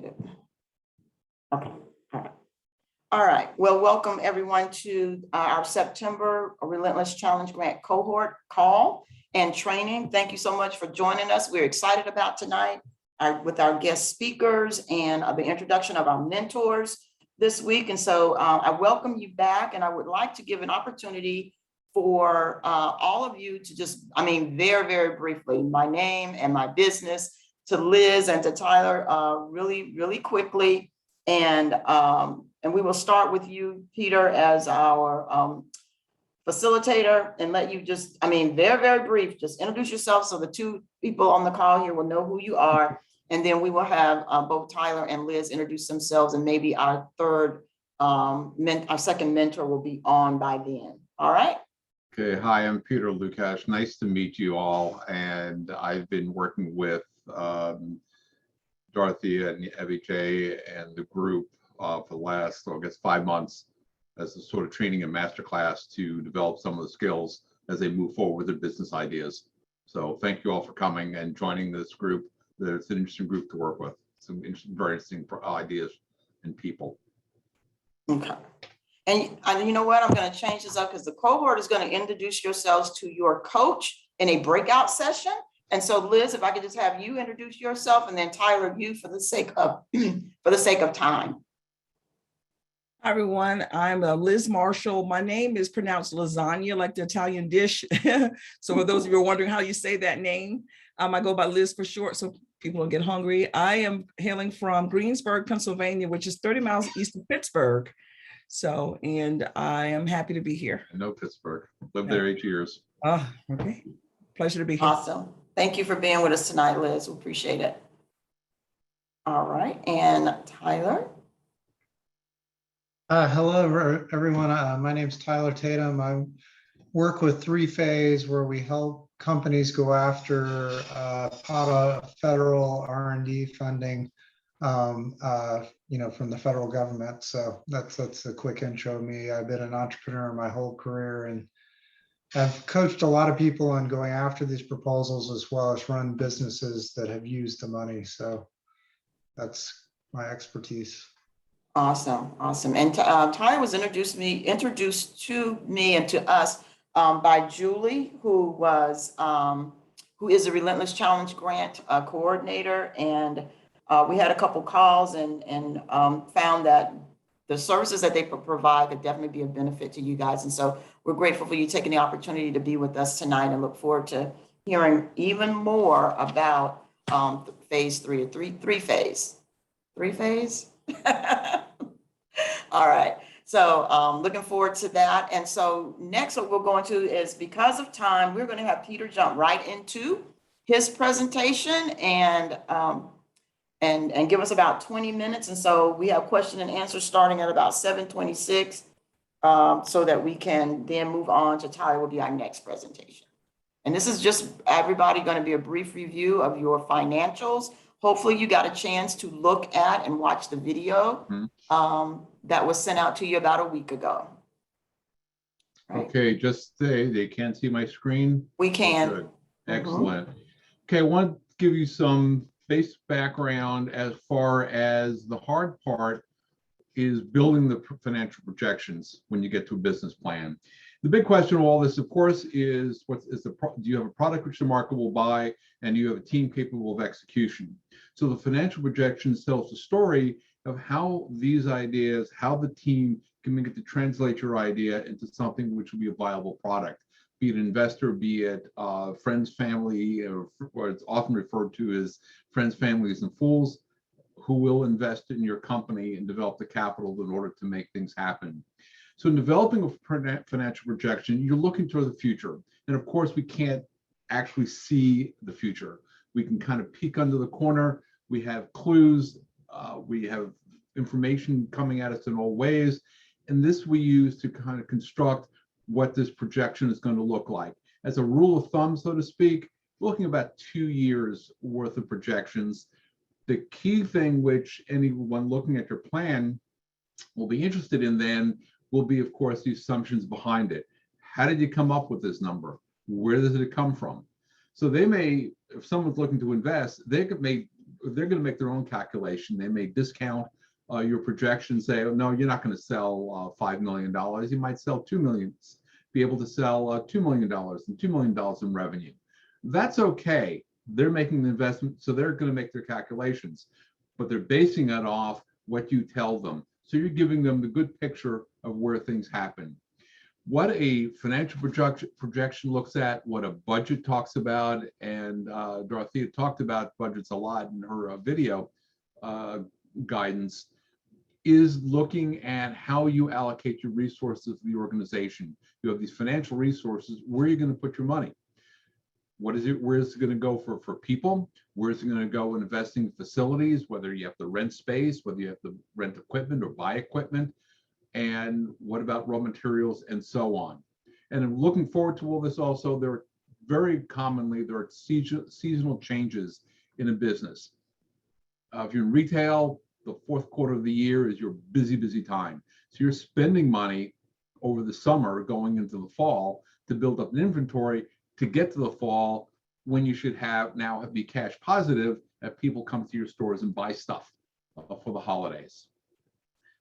Okay. All right. Well, welcome everyone to our September Relentless Challenge Grant cohort call and training. Thank you so much for joining us. We're excited about tonight with our guest speakers and the introduction of our mentors this week. And so I welcome you back, and I would like to give an opportunity for all of you to just, very, very briefly, my name and my business, to Liz and to Tyler really, really quickly. And we will start with you, Peter, as our facilitator, and let you just, very, very brief, just introduce yourself so the two people on the call here will know who you are. And then we will have both Tyler and Liz introduce themselves, and maybe our our second mentor will be on by then. All right. Okay. Hi, I'm Peter Lukash. Nice to meet you all. And I've been working with Dorothea and FHA and the group for the last, 5 months as a sort of training and masterclass to develop some of the skills as they move forward with their business ideas. So thank you all for coming and joining this group. It's an interesting group to work with. Some very interesting ideas and people. Okay. And you know what? I'm going to change this up because the cohort is going to introduce yourselves to your coach in a breakout session. And so, Liz, if I could just have you introduce yourself, and then Tyler, you for the sake of time. Hi, everyone. I'm Liz Marshall. My name is pronounced lasagna, like the Italian dish. So for those of you who are wondering how you say that name, I go by Liz for short, so people don't get hungry. I am hailing from Greensburg, Pennsylvania, which is 30 miles east of Pittsburgh. So, and I am happy to be here. I know Pittsburgh. Lived there 8 years. Oh, okay. Pleasure to be here. Awesome. Thank you for being with us tonight, Liz. We appreciate it. All right. And Tyler. Hello, everyone. My name is Tyler Tatum. I work with 3Phase, where we help companies go after pot of federal R&D funding, from the federal government. So that's a quick intro of me. I've been an entrepreneur my whole career, and I've coached a lot of people on going after these proposals, as well as run businesses that have used the money. So that's my expertise. Awesome. Awesome. And Tyler was introduced to me and to us by Julie, who is a Relentless Challenge Grant coordinator. And we had a couple calls and found that the services that they provide could definitely be a benefit to you guys. And so we're grateful for you taking the opportunity to be with us tonight, and look forward to hearing even more about phase 3 or three phase. All right. So looking forward to that. And so next, what we'll go into is, because of time, we're going to have Peter jump right into his presentation and give us about 20 minutes. And so we have question and answer starting at about 7:26, so that we can then move on to Tyler will be our next presentation. And this is just everybody going to be a brief review of your financials. Hopefully you got a chance to look at and watch the video that was sent out to you about a week ago. Right. Okay, just they can't see my screen. We can. Good. Excellent. Okay, I want to give you some basic background as far as the hard part is building the financial projections when you get to a business plan. The big question of all this, of course, is do you have a product which the market will buy, and do you have a team capable of execution? So the financial projections tells the story of how these ideas, how the team can begin to translate your idea into something which will be a viable product, be it an investor, be it friends, family, or it's often referred to as friends, families, and fools, who will invest in your company and develop the capital in order to make things happen. So in developing a financial projection, you're looking toward the future. And of course, we can't actually see the future. We can kind of peek under the corner. We have clues. We have information coming at us in all ways. And this we use to kind of construct what this projection is going to look like. As a rule of thumb, so to speak, looking about 2 years worth of projections. The key thing which anyone looking at your plan will be interested in then will be, of course, the assumptions behind it. How did you come up with this number? Where does it come from? So they may, if someone's looking to invest, they may they're going to make their own calculation. They may discount your projection, say, oh, no, you're not going to sell $5 million. You might sell 2 million, be able to sell $2 million and $2 million in revenue. That's okay. They're making the investment, so they're going to make their calculations, but they're basing it off what you tell them. So you're giving them the good picture of where things happen. What a financial projection looks at, what a budget talks about, and Dorothea talked about budgets a lot in her video guidance, is looking at how you allocate your resources to the organization. You have these financial resources, where are you going to put your money? What is it? Where is it going to go for people? Where is it going to go in investing in facilities, whether you have to rent space, whether you have to rent equipment or buy equipment? And what about raw materials and so on? And I'm looking forward to all this also. There are very commonly, there are seasonal changes in a business. If you're in retail, the fourth quarter of the year is your busy time. So you're spending money over the summer going into the fall to build up an inventory to get to the fall, when you should have now be cash positive if people come to your stores and buy stuff for the holidays.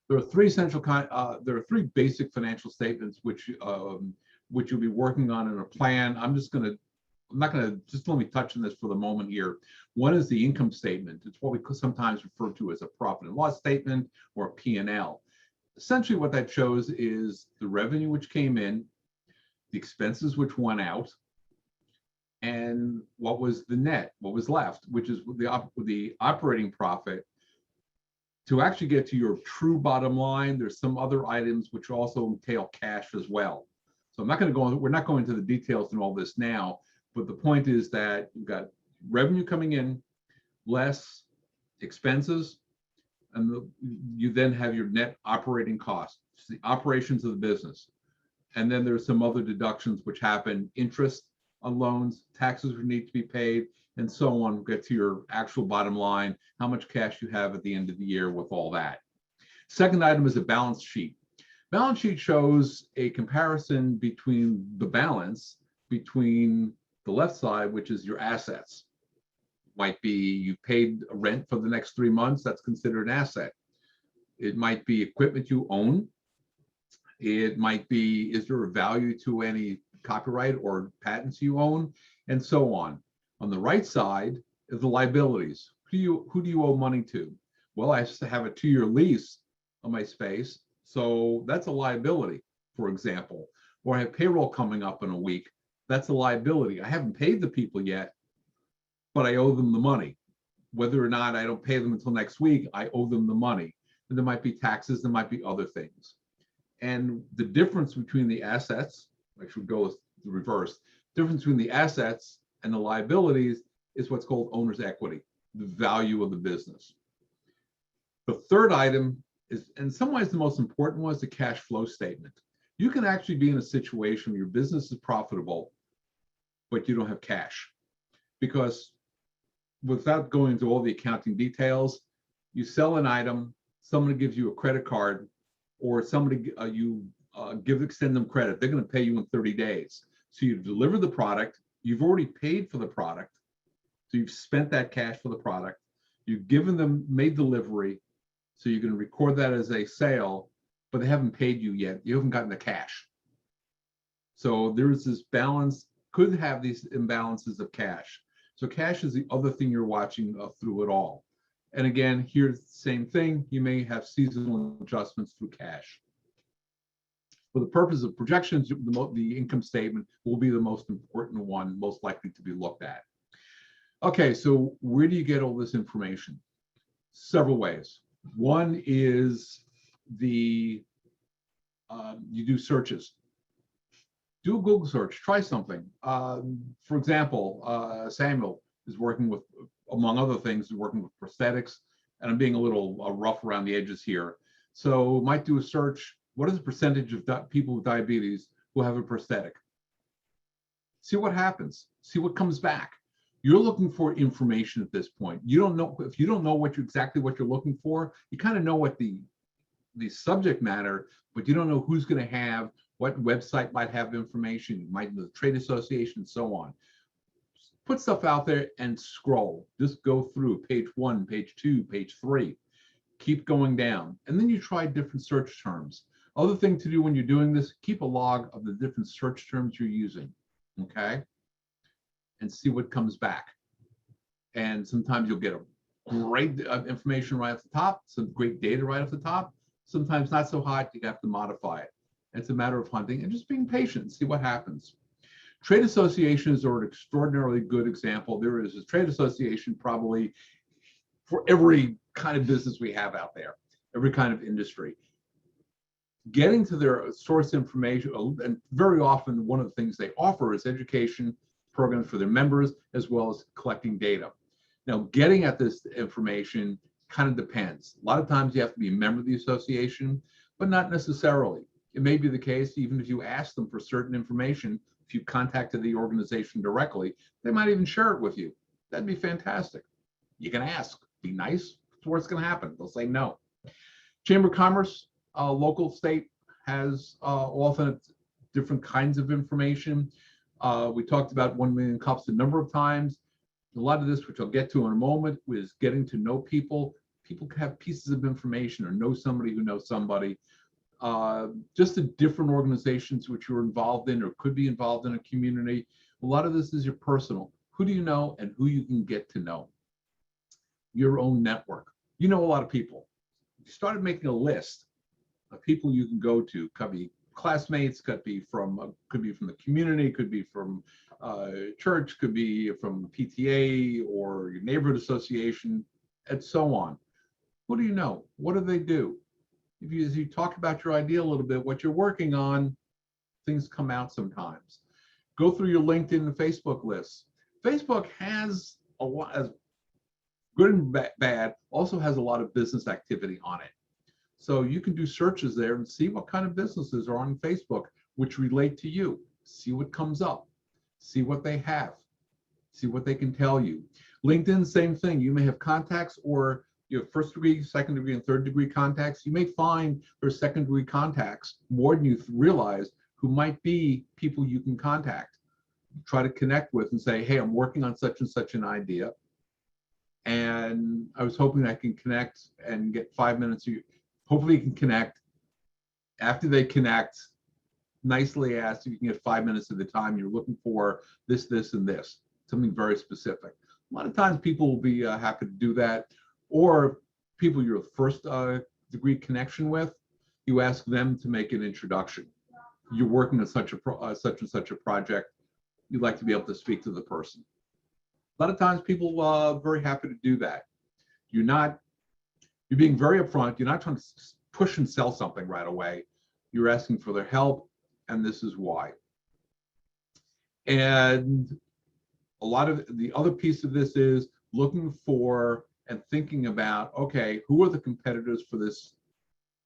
There are three basic financial statements which you'll be working on in a plan. Just let me touch on this for the moment here. One is the income statement. It's what we could sometimes refer to as a profit and loss statement or a P&L. Essentially what that shows is the revenue which came in, the expenses which went out, and what was the net, what was left, which is the operating profit. To actually get to your true bottom line, there's some other items which also entail cash as well. So we're not going into the details in all this now, but the point is that you've got revenue coming in, less expenses, and you then have your net operating costs, the operations of the business. And then there's some other deductions which happen, interest on loans, taxes would need to be paid, and so on. Get to your actual bottom line, how much cash you have at the end of the year with all that. Second item is a balance sheet. Balance sheet shows a comparison between the balance between the left side, which is your assets. Might be you paid rent for the next 3 months, that's considered an asset. It might be equipment you own. It might be, is there a value to any copyright or patents you own, and so on. On the right side is the liabilities. Who do you owe money to? Well, I have a 2-year lease on my space, so that's a liability, for example. Or I have payroll coming up in a week. That's a liability. I haven't paid the people yet, but I owe them the money. Whether or not I don't pay them until next week, I owe them the money. And there might be taxes, there might be other things. And the difference between the assets, I should go the reverse, difference between the assets and the liabilities is what's called owner's equity, the value of the business. The third item is, in some ways, the most important one, is the cash flow statement. You can actually be in a situation where your business is profitable, but you don't have cash. Because without going into all the accounting details, you sell an item, somebody gives you a credit card, or somebody extend them credit. They're going to pay you in 30 days. So you deliver the product, you've already paid for the product. So you've spent that cash for the product. You've given them, made delivery. So you're going to record that as a sale, but they haven't paid you yet. You haven't gotten the cash. So there's this balance, could have these imbalances of cash. So cash is the other thing you're watching through it all. And again, here's the same thing. You may have seasonal adjustments through cash. For the purpose of projections, the income statement will be the most important one, most likely to be looked at. Okay, so where do you get all this information? Several ways. One is you do searches. Do a Google search, try something. For example, Samuel is working with, among other things, working with prosthetics, and I'm being a little rough around the edges here. So might do a search. What is the percentage of people with diabetes who have a prosthetic? See what happens. See what comes back. You're looking for information at this point. You don't know, if you don't know exactly what you're looking for, you kind of know what the subject matter, but you don't know who's going to have, what website might have information. You might know the trade association and so on. put stuff out there and scroll. Just go through page 1, page 2, page 3. Keep going down. And then you try different search terms. Other thing to do when you're doing this, keep a log of the different search terms you're using, okay? And see what comes back. And sometimes you'll get a great information right off the top, some great data right off the top. Sometimes not so hot, you have to modify it. It's a matter of hunting and just being patient and see what happens. Trade associations are an extraordinarily good example. There is a trade association probably for every kind of business we have out there, every kind of industry. Getting to their source information, and very often one of the things they offer is education programs for their members, as well as collecting data. Now, getting at this information kind of depends. A lot of times you have to be a member of the association, but not necessarily. It may be the case, even if you ask them for certain information, if you contacted the organization directly, they might even share it with you. That'd be fantastic. You can ask, be nice, it's what's going to happen. They'll say no. Chamber of Commerce, local, state, has often different kinds of information. We talked about 1 million cups a number of times. A lot of this, which I'll get to in a moment, is getting to know people. People have pieces of information or know somebody who knows somebody. Just the different organizations which you're involved in or could be involved in a community. A lot of this is your personal. Who do you know and who you can get to know? Your own network. You know a lot of people. You started making a list of people you can go to. Could be classmates, could be from the community, could be from church, could be from PTA or your neighborhood association, and so on. Who do you know? What do they do? As you talk about your idea a little bit, what you're working on, things come out sometimes. Go through your LinkedIn and Facebook lists. Facebook has a lot, as good and bad, also has a lot of business activity on it. So you can do searches there and see what kind of businesses are on Facebook which relate to you. See what comes up. See what they have. See what they can tell you. LinkedIn, same thing. You may have contacts or you have first degree, second degree, and third degree contacts. You may find there's second degree contacts more than you realize who might be people you can contact. Try to connect with and say, hey, I'm working on such and such an idea. And I was hoping I can connect and get 5 minutes. Hopefully you can connect. After they connect, nicely ask if you can get 5 minutes of the time. You're looking for this, this, and this, something very specific. A lot of times people will be happy to do that. Or people you're first degree connection with, you ask them to make an introduction. You're working on such and such a project. You'd like to be able to speak to the person. A lot of times people are very happy to do that. You're being very upfront. You're not trying to push and sell something right away. You're asking for their help, and this is why. And a lot of the other piece of this is looking for and thinking about, okay, who are the competitors for this?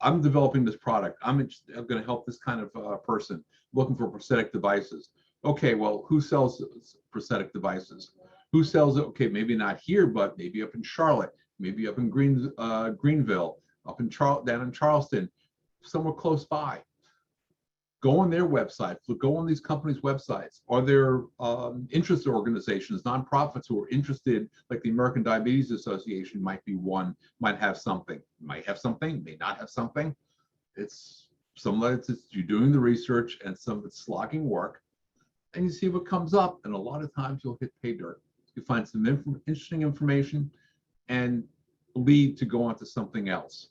I'm developing this product. I'm going to help this kind of person looking for prosthetic devices. Okay, well, who sells prosthetic devices? Who sells it? Okay, maybe not here, but maybe up in Charlotte, maybe up in Greenville, up in down in Charleston, somewhere close by. Go on their website. Go on these companies' websites. Are there interest organizations, nonprofits who are interested, like the American Diabetes Association might be one, might have something, may not have something. It's some of it's you're doing the research and some of it's slogging work, and you see what comes up. And a lot of times you'll hit pay dirt. You find some interesting information and lead to go on to something else.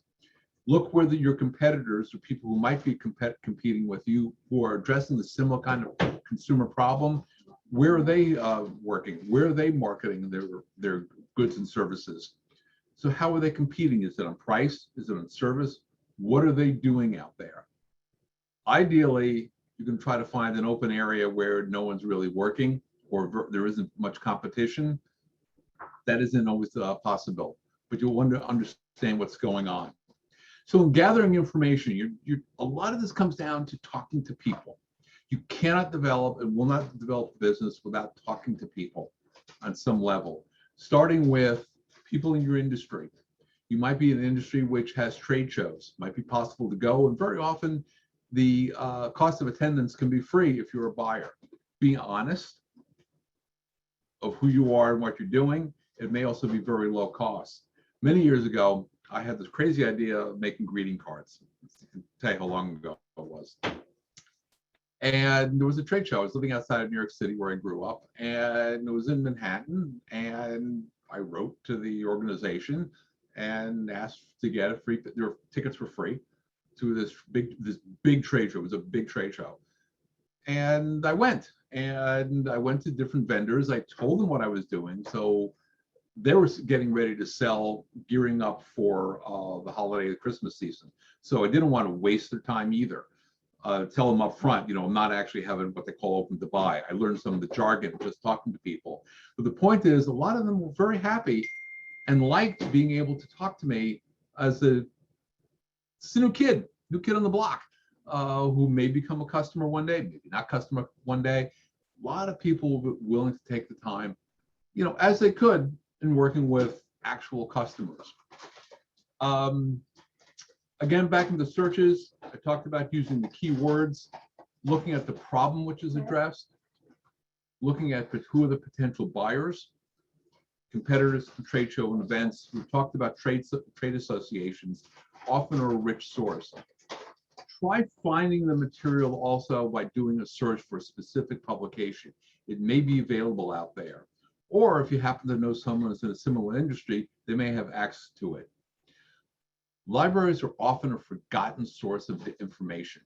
Look whether your competitors or people who might be competing with you who are addressing the similar kind of consumer problem, where are they working? Where are they marketing their goods and services? So how are they competing? Is it on price? Is it on service? What are they doing out there? Ideally, you can try to find an open area where no one's really working or there isn't much competition. That isn't always possible, but you'll want to understand what's going on. So in gathering information, a lot of this comes down to talking to people. You cannot develop and will not develop a business without talking to people on some level, starting with people in your industry. You might be in an industry which has trade shows. It might be possible to go, and very often the cost of attendance can be free if you're a buyer. Be honest. of who you are and what you're doing. It may also be very low cost. Many years ago, I had this crazy idea of making greeting cards. I can tell you how long ago it was. And there was a trade show. I was living outside of New York City where I grew up, and it was in Manhattan. And I wrote to the organization and asked to get their tickets for free to this big trade show. It was a big trade show. And I went to different vendors. I told them what I was doing. So they were getting ready to sell, gearing up for the holiday, the Christmas season. So I didn't want to waste their time either. Tell them up front, I'm not actually having what they call open to buy. I learned some of the jargon just talking to people. But the point is, a lot of them were very happy and liked being able to talk to me as a new kid on the block, who may become a customer one day, maybe not customer one day. A lot of people were willing to take the time, as they could in working with actual customers. Again, back in the searches, I talked about using the keywords, looking at the problem which is addressed, looking at who are the potential buyers, competitors for trade show and events. We've talked about trade associations, often are a rich source. Try finding the material also by doing a search for a specific publication. It may be available out there. Or if you happen to know someone who's in a similar industry, they may have access to it. Libraries are often a forgotten source of information.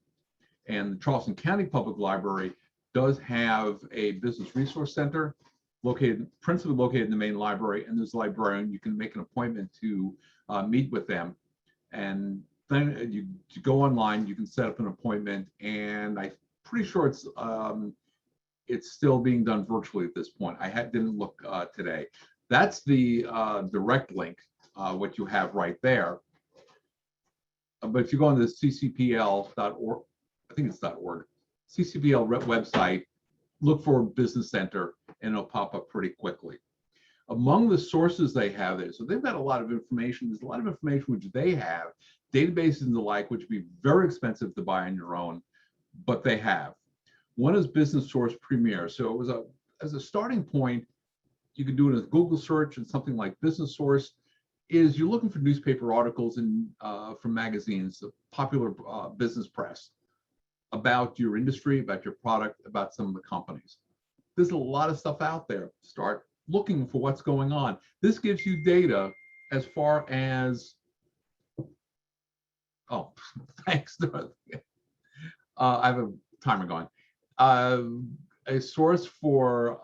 And the Charleston County Public Library does have a business resource center principally located in the main library, and there's a librarian. You can make an appointment to meet with them. And then you go online, you can set up an appointment, and I'm pretty sure it's still being done virtually at this point. I didn't look today. That's the direct link, what you have right there. But if you go on the ccpl.org, I think it's .org, CCPL website, look for Business Center, and it'll pop up pretty quickly. Among the sources they have there, so they've got a lot of information. There's a lot of information which they have, databases and the like, which would be very expensive to buy on your own, but they have. One is Business Source Premier. So it was as a starting point, you could do it as Google search, and something like Business Source is you're looking for newspaper articles and from magazines, the popular business press about your industry, about your product, about some of the companies. There's a lot of stuff out there. Start looking for what's going on. This gives you data as far as, oh, thanks. I have a timer going. A source for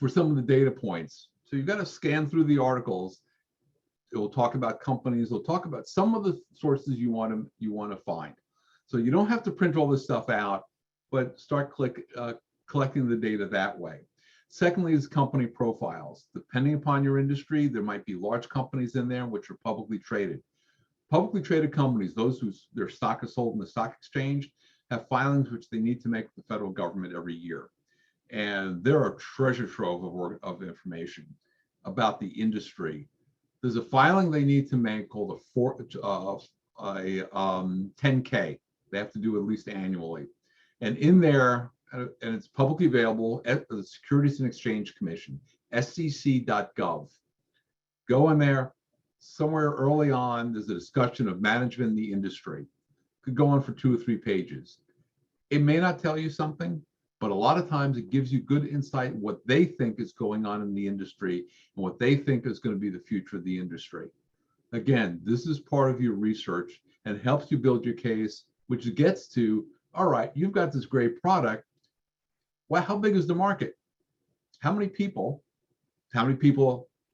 some of the data points. So you've got to scan through the articles. It will talk about companies. It'll talk about some of the sources you want to find. So you don't have to print all this stuff out, but start collecting the data that way. Secondly is company profiles. Depending upon your industry, there might be large companies in there which are publicly traded. Publicly traded companies, those their stock is sold in the stock exchange, have filings which they need to make with the federal government every year. And they're a treasure trove of information about the industry. There's a filing they need to make called a 10K. They have to do at least annually. And in there, and it's publicly available at the Securities and Exchange Commission, SEC.gov. Go in there. Somewhere early on, there's a discussion of management in the industry. Could go on for 2 or 3 pages. It may not tell you something, but a lot of times it gives you good insight what they think is going on in the industry and what they think is going to be the future of the industry. Again, this is part of your research and helps you build your case, which gets to, all right, you've got this great product. Well, how big is the market? How many people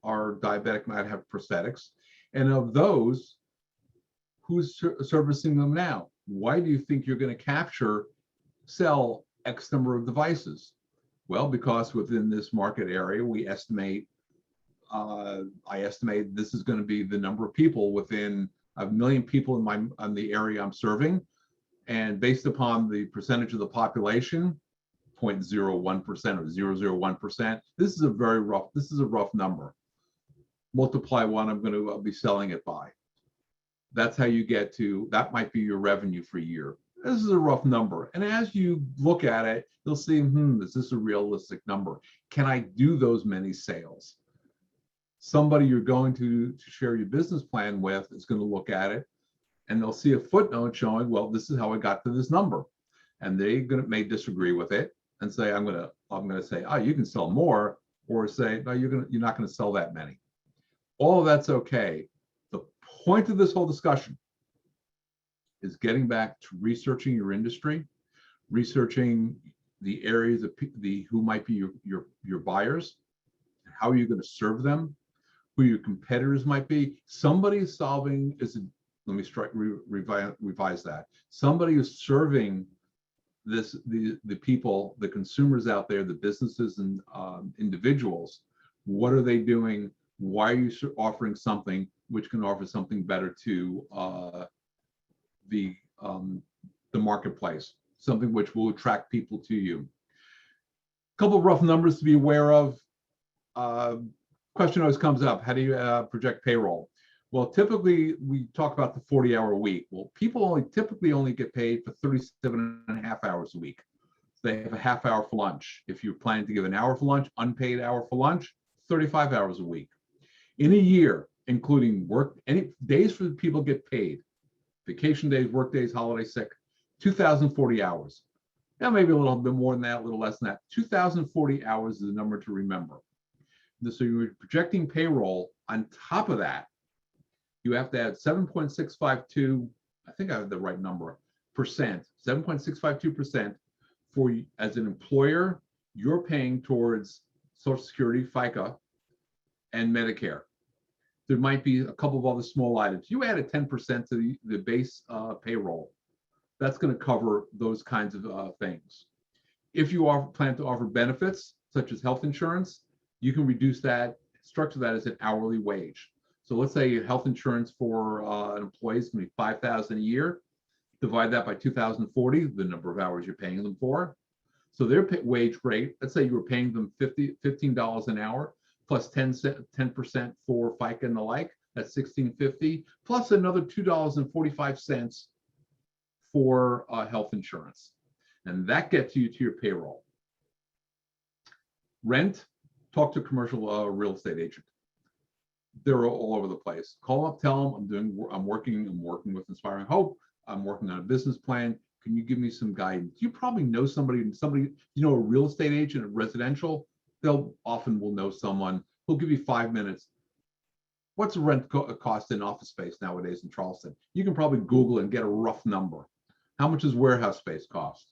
are diabetic, might have prosthetics? And of those, who's servicing them now? Why do you think you're going to sell X number of devices? Well, because within this market area, we estimate, I estimate this is going to be the number of people within 1 million people in the area I'm serving. And based upon the percentage of the population, 0.01% or 0.001%, this is a rough number. Multiply what I'm going to be selling it by. That's how you get to, that might be your revenue for a year. this is a rough number. And as you look at it, you'll see, is this a realistic number? Can I do those many sales? Somebody you're going to share your business plan with is going to look at it and they'll see a footnote showing, well, this is how I got to this number. And they may disagree with it and say, I'm gonna say, oh, you can sell more, or say, no, you're not gonna sell that many. All of that's okay. The point of this whole discussion is getting back to researching your industry, researching the areas of who might be your buyers, how are you going to serve them, who your competitors might be. Somebody is solving let me revise that. Somebody is serving the people, the consumers out there, the businesses and individuals. What are they doing? Why are you offering something which can offer something better to the marketplace, something which will attract people to you? A couple of rough numbers to be aware of. Question always comes up: how do you project payroll? Well, typically we talk about the 40-hour week. Well, people typically only get paid for 37 and a half hours a week. They have a half hour for lunch. If you're planning to give an hour for lunch, unpaid hour for lunch, 35 hours a week. In a year, including work, any days for people get paid, vacation days, work days, holiday sick, 2,040 hours. Now, maybe a little bit more than that, a little less than that. 2,040 hours is the number to remember. So you're projecting payroll. On top of that, you have to add 7.652, I think I have the right number, percent, 7.652% for, as an employer, you're paying towards Social Security, FICA, and Medicare. There might be a couple of other small items. You added 10% to the base payroll. That's going to cover those kinds of things. If you plan to offer benefits, such as health insurance, you can reduce that, structure that as an hourly wage. So let's say health insurance for an employee is going to be $5,000 a year. Divide that by 2,040, the number of hours you're paying them for. So their wage rate, let's say you were paying them $15 an hour, plus 10% for FICA and the like, that's $16.50, plus another $2.45 for health insurance. And that gets you to your payroll. Rent, talk to a commercial real estate agent. They're all over the place. Call up, tell them I'm working with Inspiring Hope. I'm working on a business plan. Can you give me some guidance? You probably know somebody, a real estate agent at residential, they'll often will know someone who'll give you 5 minutes. What's the rent cost in office space nowadays in Charleston? You can probably Google and get a rough number. How much does warehouse space cost?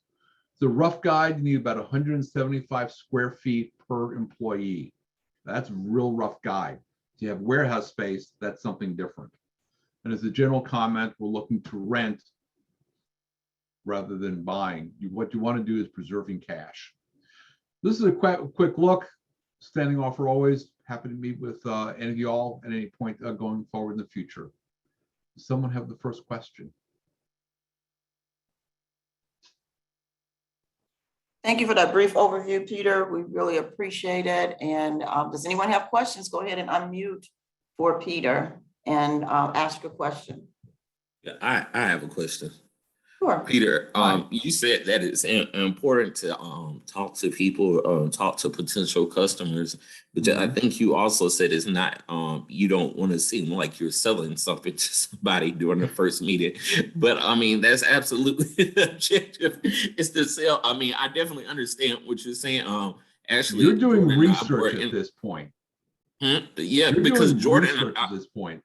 The rough guide, you need about 175 square feet per employee. That's a real rough guide. If you have warehouse space, that's something different. And as a general comment, we're looking to rent rather than buying. What you want to do is preserving cash. This is a quick look. Standing offer always. Happy to meet with any of y'all at any point going forward in the future. Does someone have the first question? Thank you for that brief overview, Peter. We really appreciate it. And does anyone have questions? Go ahead and unmute for Peter and ask your question. Yeah, I have a question. Sure. Peter, you said that it's important to talk to people, talk to potential customers, but I think you also said it's not, you don't want to seem like you're selling something to somebody during the first meeting. But I mean, that's absolutely the objective, is to sell. I mean, I definitely understand what you're saying. Actually, you're doing Jordan research at this point. Yeah, You're because doing Jordan at this point.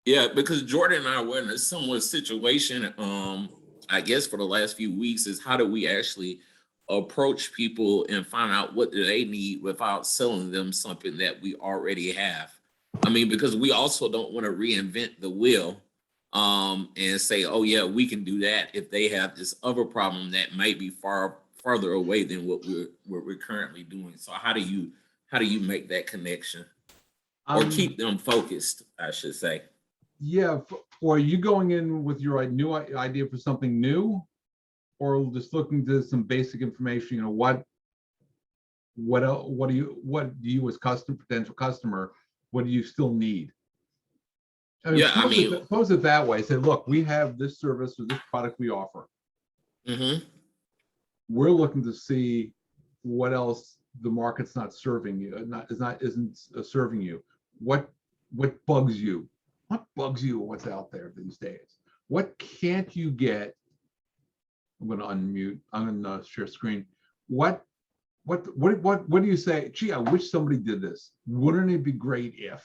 Yeah, because Jordan and I were in a similar situation, I guess for the last few weeks, is how do we actually approach people and find out what do they need without selling them something that we already have. I mean, because we also don't want to reinvent the wheel and say, oh yeah, we can do that if they have this other problem that might be farther away than what we're currently doing. So how do you make that connection or keep them focused, I should say? Yeah, or are you going in with your new idea for something new, or just looking to some basic information? You know, what do you as potential customer, what do you still need? I mean, Yeah, I mean, pose it that way. Say, look, we have this service or this product we offer. mhm. We're looking to see what else the market's not serving you, isn't serving you. What bugs you? What bugs you? What's out there these days? What can't you get? I'm going to unmute. I'm going to share screen. What do you say? Gee, I wish somebody did this. Wouldn't it be great if?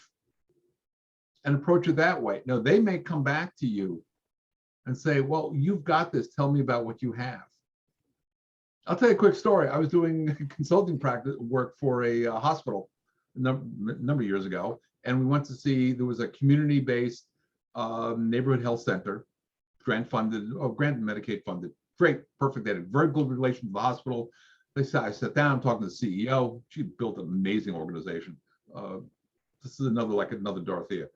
And approach it that way. No, they may come back to you and say, well, you've got this. Tell me about what you have. I'll tell you a quick story. I was doing consulting practice work for a hospital a number of years ago, and we went to see, there was a community-based neighborhood health center, grant and Medicaid funded. Great, perfect. They had a very good relation with the hospital. I sat down, talking to the CEO. She built an amazing organization. This is another Dorothea.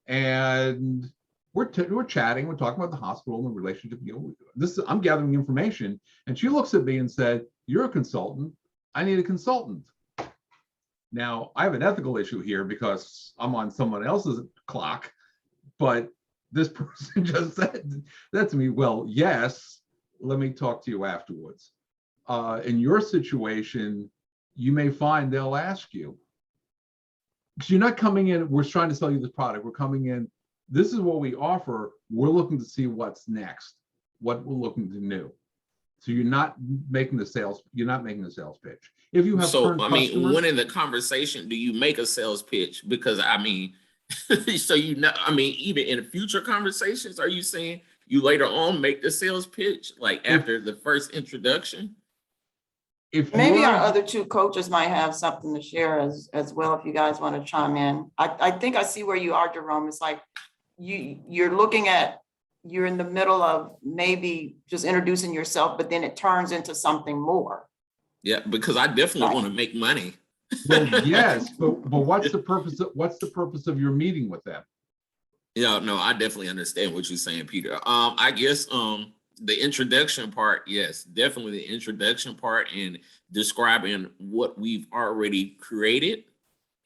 And we're chatting, we're talking about the hospital and the relationship. I'm gathering information, and she looks at me and said, "You're a consultant. I need a consultant." Now, I have an ethical issue here because I'm on someone else's clock, but this person just said that to me. Well, yes, let me talk to you afterwards. In your situation, you may find they'll ask you. Because you're not coming in, we're trying to sell you this product. We're coming in, this is what we offer. We're looking to see what's next, what we're looking to do. So you're not making the sales pitch. If you have So, current I mean, customers, when in the conversation, do you make a sales pitch? Because I mean, so I mean, even in future conversations, are you saying you later on make the sales pitch, like after the first introduction? if Maybe our you're- other two coaches might have something to share as well, if you guys want to chime in. I think I see where you are, Jerome. It's like you're in the middle of maybe just introducing yourself, but then it turns into something more. Yeah, because I definitely want to make money. well, yes, but what's the purpose of your meeting with them? Yeah, no, I definitely understand what you're saying, Peter. I guess the introduction part, yes, definitely the introduction part and describing what we've already created.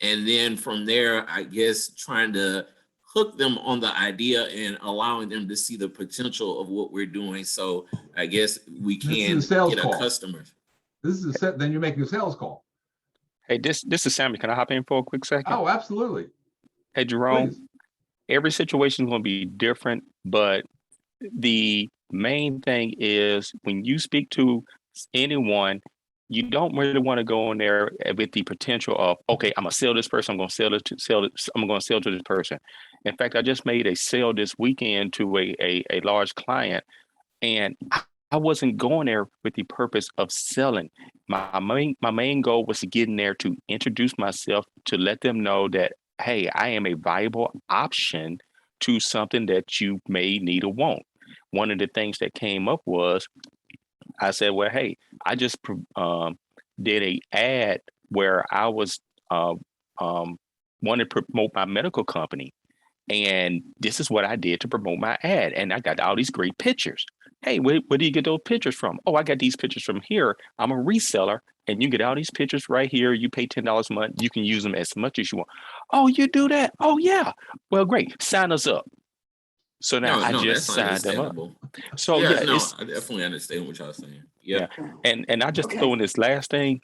And then from there, I guess trying to hook them on the idea and allowing them to see the potential of what we're doing. So I guess we This is can a sales get call. a customer. Then you're making a sales call. Hey, this is Sammy. Can I hop in for a quick second? Oh, absolutely. Hey, Jerome, Please. every situation is going to be different, but the main thing is when you speak to anyone, you don't really want to go in there with the potential of, okay, I'm gonna sell this person, I'm going to sell to this person. In fact, I just made a sale this weekend to a large client, and I wasn't going there with the purpose of selling. My main goal was to get in there to introduce myself, to let them know that, hey, I am a viable option to something that you may need or want. One of the things that came up was, I said, well, hey, I just did a ad where I was wanted to promote my medical company. And this is what I did to promote my ad. And I got all these great pictures. Hey, where do you get those pictures from? Oh, I got these pictures from here. I'm a reseller, and you get all these pictures right here. You pay $10 a month. You can use them as much as you want. Oh, you do that? Oh, yeah. Well, great. Sign us up. So now I just signed them up. So yeah, yeah, no, I definitely understand what y'all saying. Yeah. And I just Okay. throw in this last thing.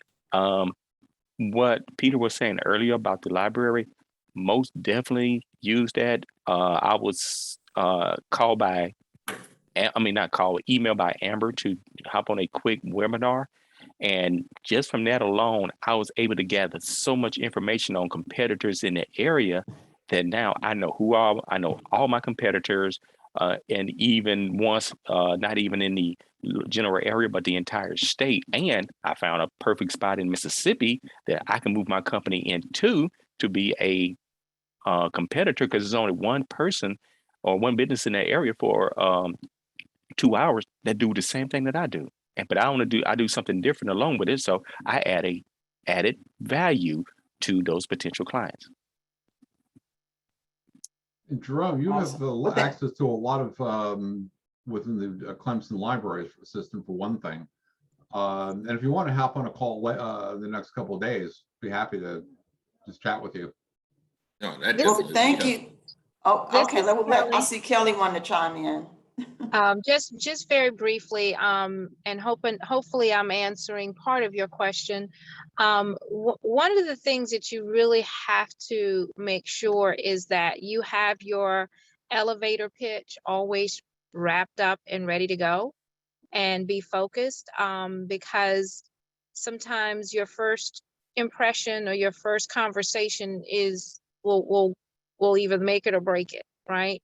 What Peter was saying earlier about the library, most definitely use that. I was emailed by Amber to hop on a quick webinar. And just from that alone, I was able to gather so much information on competitors in the area that now I know I know all my competitors, and even once, not even in the general area, but the entire state. And I found a perfect spot in Mississippi that I can move my company into to be a competitor, because there's only one person or one business in that area for 2 hours that do the same thing that I do. But I do something different along with it. So I add a added value to those potential clients. And Jerome, you Awesome. have Okay. access to a lot of within the Clemson library system for one thing. And if you want to hop on a call the next couple of days, be happy to just chat with you. No, that Well, definitely. thank you. Oh, This okay, is I Kelly. see Kelly wanted to chime in. Just very briefly, and hopefully I'm answering part of your question. One of the things that you really have to make sure is that you have your elevator pitch always wrapped up and ready to go, and be focused, because sometimes your first impression or your first conversation will either make it or break it, right?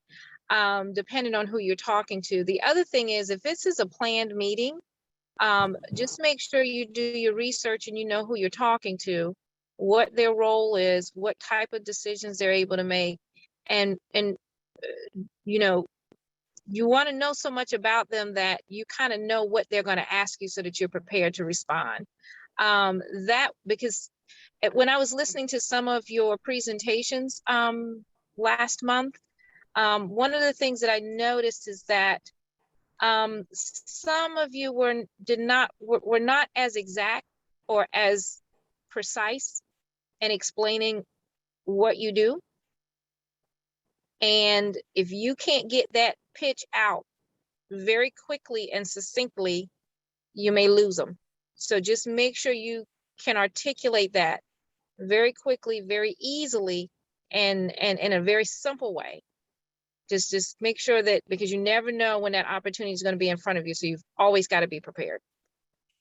Depending on who you're talking to. The other thing is, if this is a planned meeting, just make sure you do your research and you know who you're talking to, what their role is, what type of decisions they're able to make, and you know, you want to know so much about them that you kind of know what they're going to ask you so that you're prepared to respond. Because when I was listening to some of your presentations last month, one of the things that I noticed is that some of you were not as exact or as precise in explaining what you do. And if you can't get that pitch out very quickly and succinctly, you may lose them. So just make sure you can articulate that very quickly, very easily, and in a very simple way. Just make sure that, because you never know when that opportunity is going to be in front of you. So you've always got to be prepared.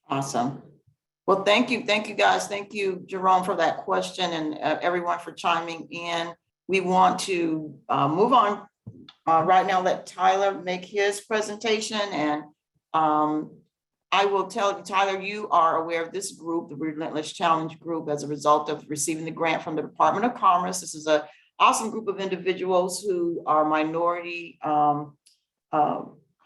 Awesome. Well, thank you. Thank you, guys. Thank you, Jerome, for that question, and everyone for chiming in. We want to move on right now. Let Tyler make his presentation. And I will tell you, Tyler, you are aware of this group, the Relentless Challenge Group, as a result of receiving the grant from the Department of Commerce. This is an awesome group of individuals who are minority, high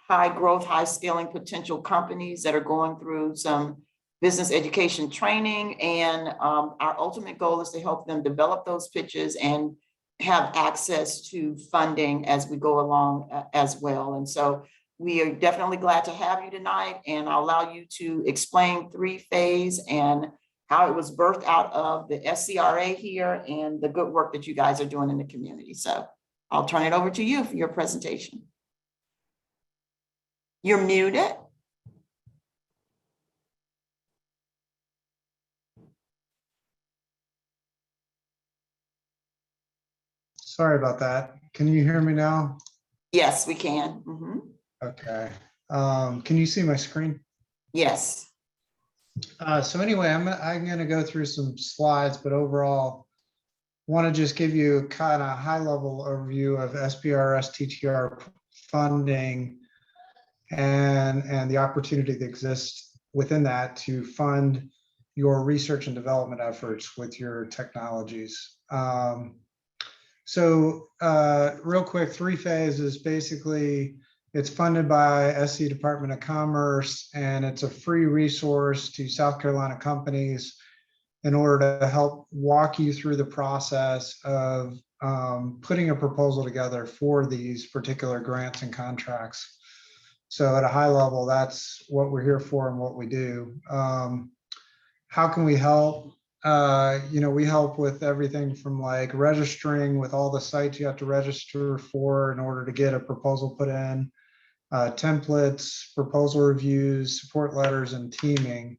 growth, high scaling potential companies that are going through some business education training. And our ultimate goal is to help them develop those pitches and have access to funding as we go along as well. And so we are definitely glad to have you tonight, and I'll allow you to explain 3-phase and how it was birthed out of the SCRA here and the good work that you guys are doing in the community. So I'll turn it over to you for your presentation. You're muted. Sorry about that. Can you hear me now? Yes, we can. Mm-hmm. Okay. Can you see my screen? Yes. So anyway, I'm going to go through some slides, but overall, want to just give you kind of high level overview of SBR STTR funding and the opportunity that exists within that to fund your research and development efforts with your technologies. So real quick, 3-phase is basically, it's funded by SC Department of Commerce, and it's a free resource to South Carolina companies in order to help walk you through the process of putting a proposal together for these particular grants and contracts. So at a high level, that's what we're here for and what we do. How can we help? We help with everything from like registering with all the sites you have to register for in order to get a proposal put in, templates, proposal reviews, support letters, and teaming.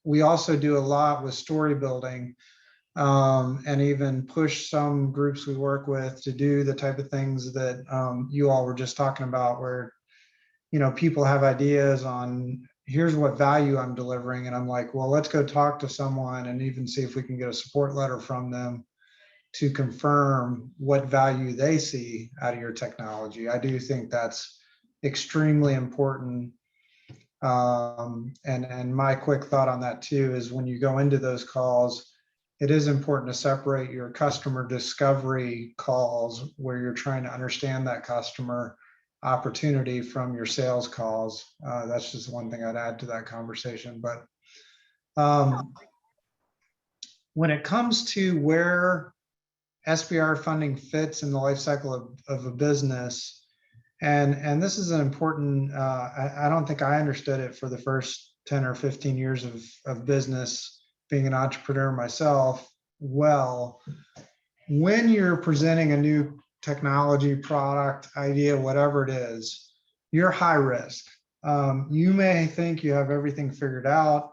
We also do a lot with story building, and even push some groups we work with to do the type of things that you all were just talking about, where people have ideas on, here's what value I'm delivering, and I'm like, well, let's go talk to someone and even see if we can get a support letter from them to confirm what value they see out of your technology. I do think that's extremely important. And my quick thought on that too is, when you go into those calls, it is important to separate your customer discovery calls, where you're trying to understand that customer opportunity, from your sales calls. That's just one thing I'd add to that conversation. But when it comes to where SBR funding fits in the life cycle of a business, and this is an important, I don't think I understood it for the first 10 or 15 years of business, being an entrepreneur myself, well, when you're presenting a new technology, product, idea, whatever it is, you're high risk. You may think you have everything figured out.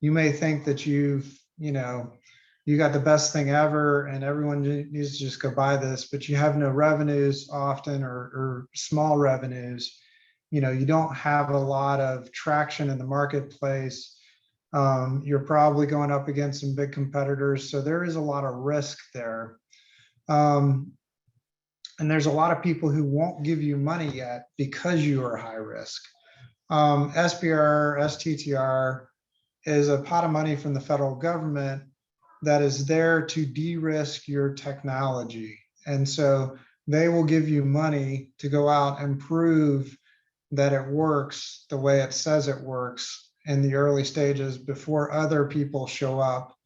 You may think that you got the best thing ever and everyone needs to just go buy this, but you have no revenues often, or small revenues. You don't have a lot of traction in the marketplace. You're probably going up against some big competitors. So there is a lot of risk there. And there's a lot of people who won't give you money yet because you are high risk. SBR, STTR is a pot of money from the federal government that is there to de-risk your technology. And so they will give you money to go out and prove that it works the way it says it works in the early stages before other people show up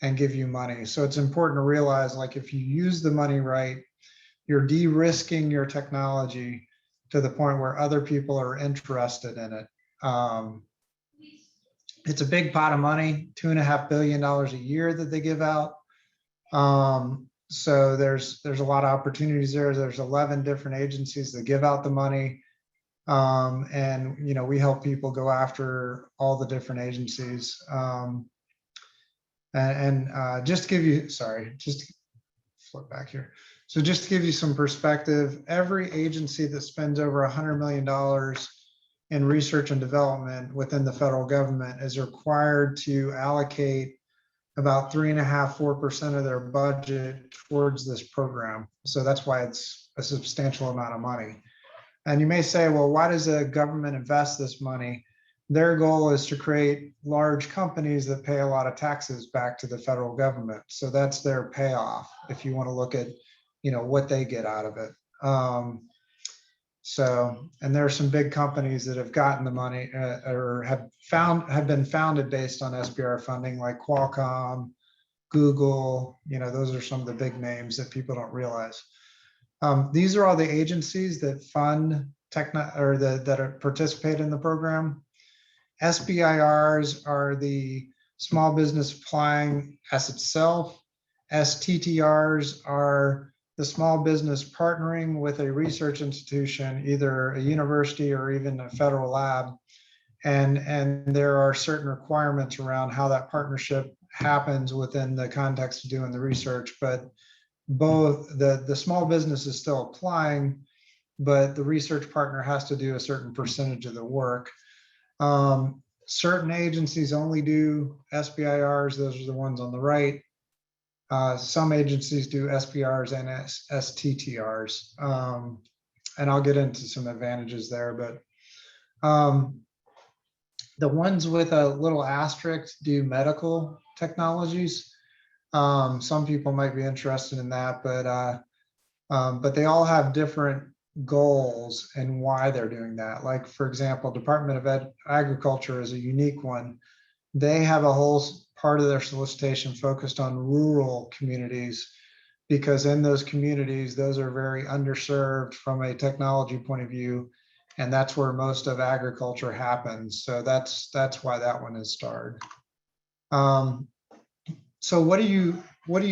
and give you money. So it's important to realize, like, if you use the money right, you're de-risking your technology to the point where other people are interested in it. It's a big pot of money, $2.5 billion a year that they give out. So there's a lot of opportunities there. There's 11 different agencies that give out the money. And we help people go after all the different agencies. Just to give you, just flip back here. So just to give you some perspective, every agency that spends over $100 million in research and development within the federal government is required to allocate about 3.5–4% of their budget towards this program. So that's why it's a substantial amount of money. And you may say, well, why does the government invest this money? Their goal is to create large companies that pay a lot of taxes back to the federal government. So that's their payoff, if you want to look at what they get out of it. And there are some big companies that have gotten the money or have been founded based on SBR funding, like Qualcomm, Google. Those are some of the big names that people don't realize. These are all the agencies that fund that participate in the program. SBIRs are the small business applying as itself. STTRs are the small business partnering with a research institution, either a university or even a federal lab. And there are certain requirements around how that partnership happens within the context of doing the research. But both the small business is still applying, but the research partner has to do a certain percentage of the work. Certain agencies only do SBIRs. Those are the ones on the right. Some agencies do SBRs and STTRs. And I'll get into some advantages there, but the ones with a little asterisk do medical technologies. Some people might be interested in that, but they all have different goals and why they're doing that. Like, for example, Department of Agriculture is a unique one. They have a whole part of their solicitation focused on rural communities, because in those communities, those are very underserved from a technology point of view, and that's where most of agriculture happens. So that's why that one is starred. So what do you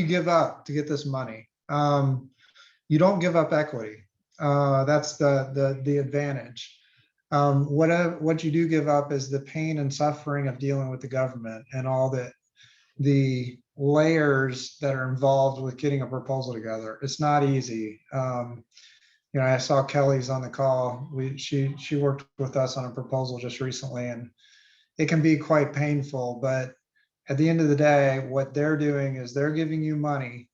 give up to get this money? You don't give up equity. That's the advantage. What you do give up is the pain and suffering of dealing with the government and all the layers that are involved with getting a proposal together. It's not easy. I saw Kelly's on the call. She worked with us on a proposal just recently, and it can be quite painful. But at the end of the day, what they're doing is they're giving you money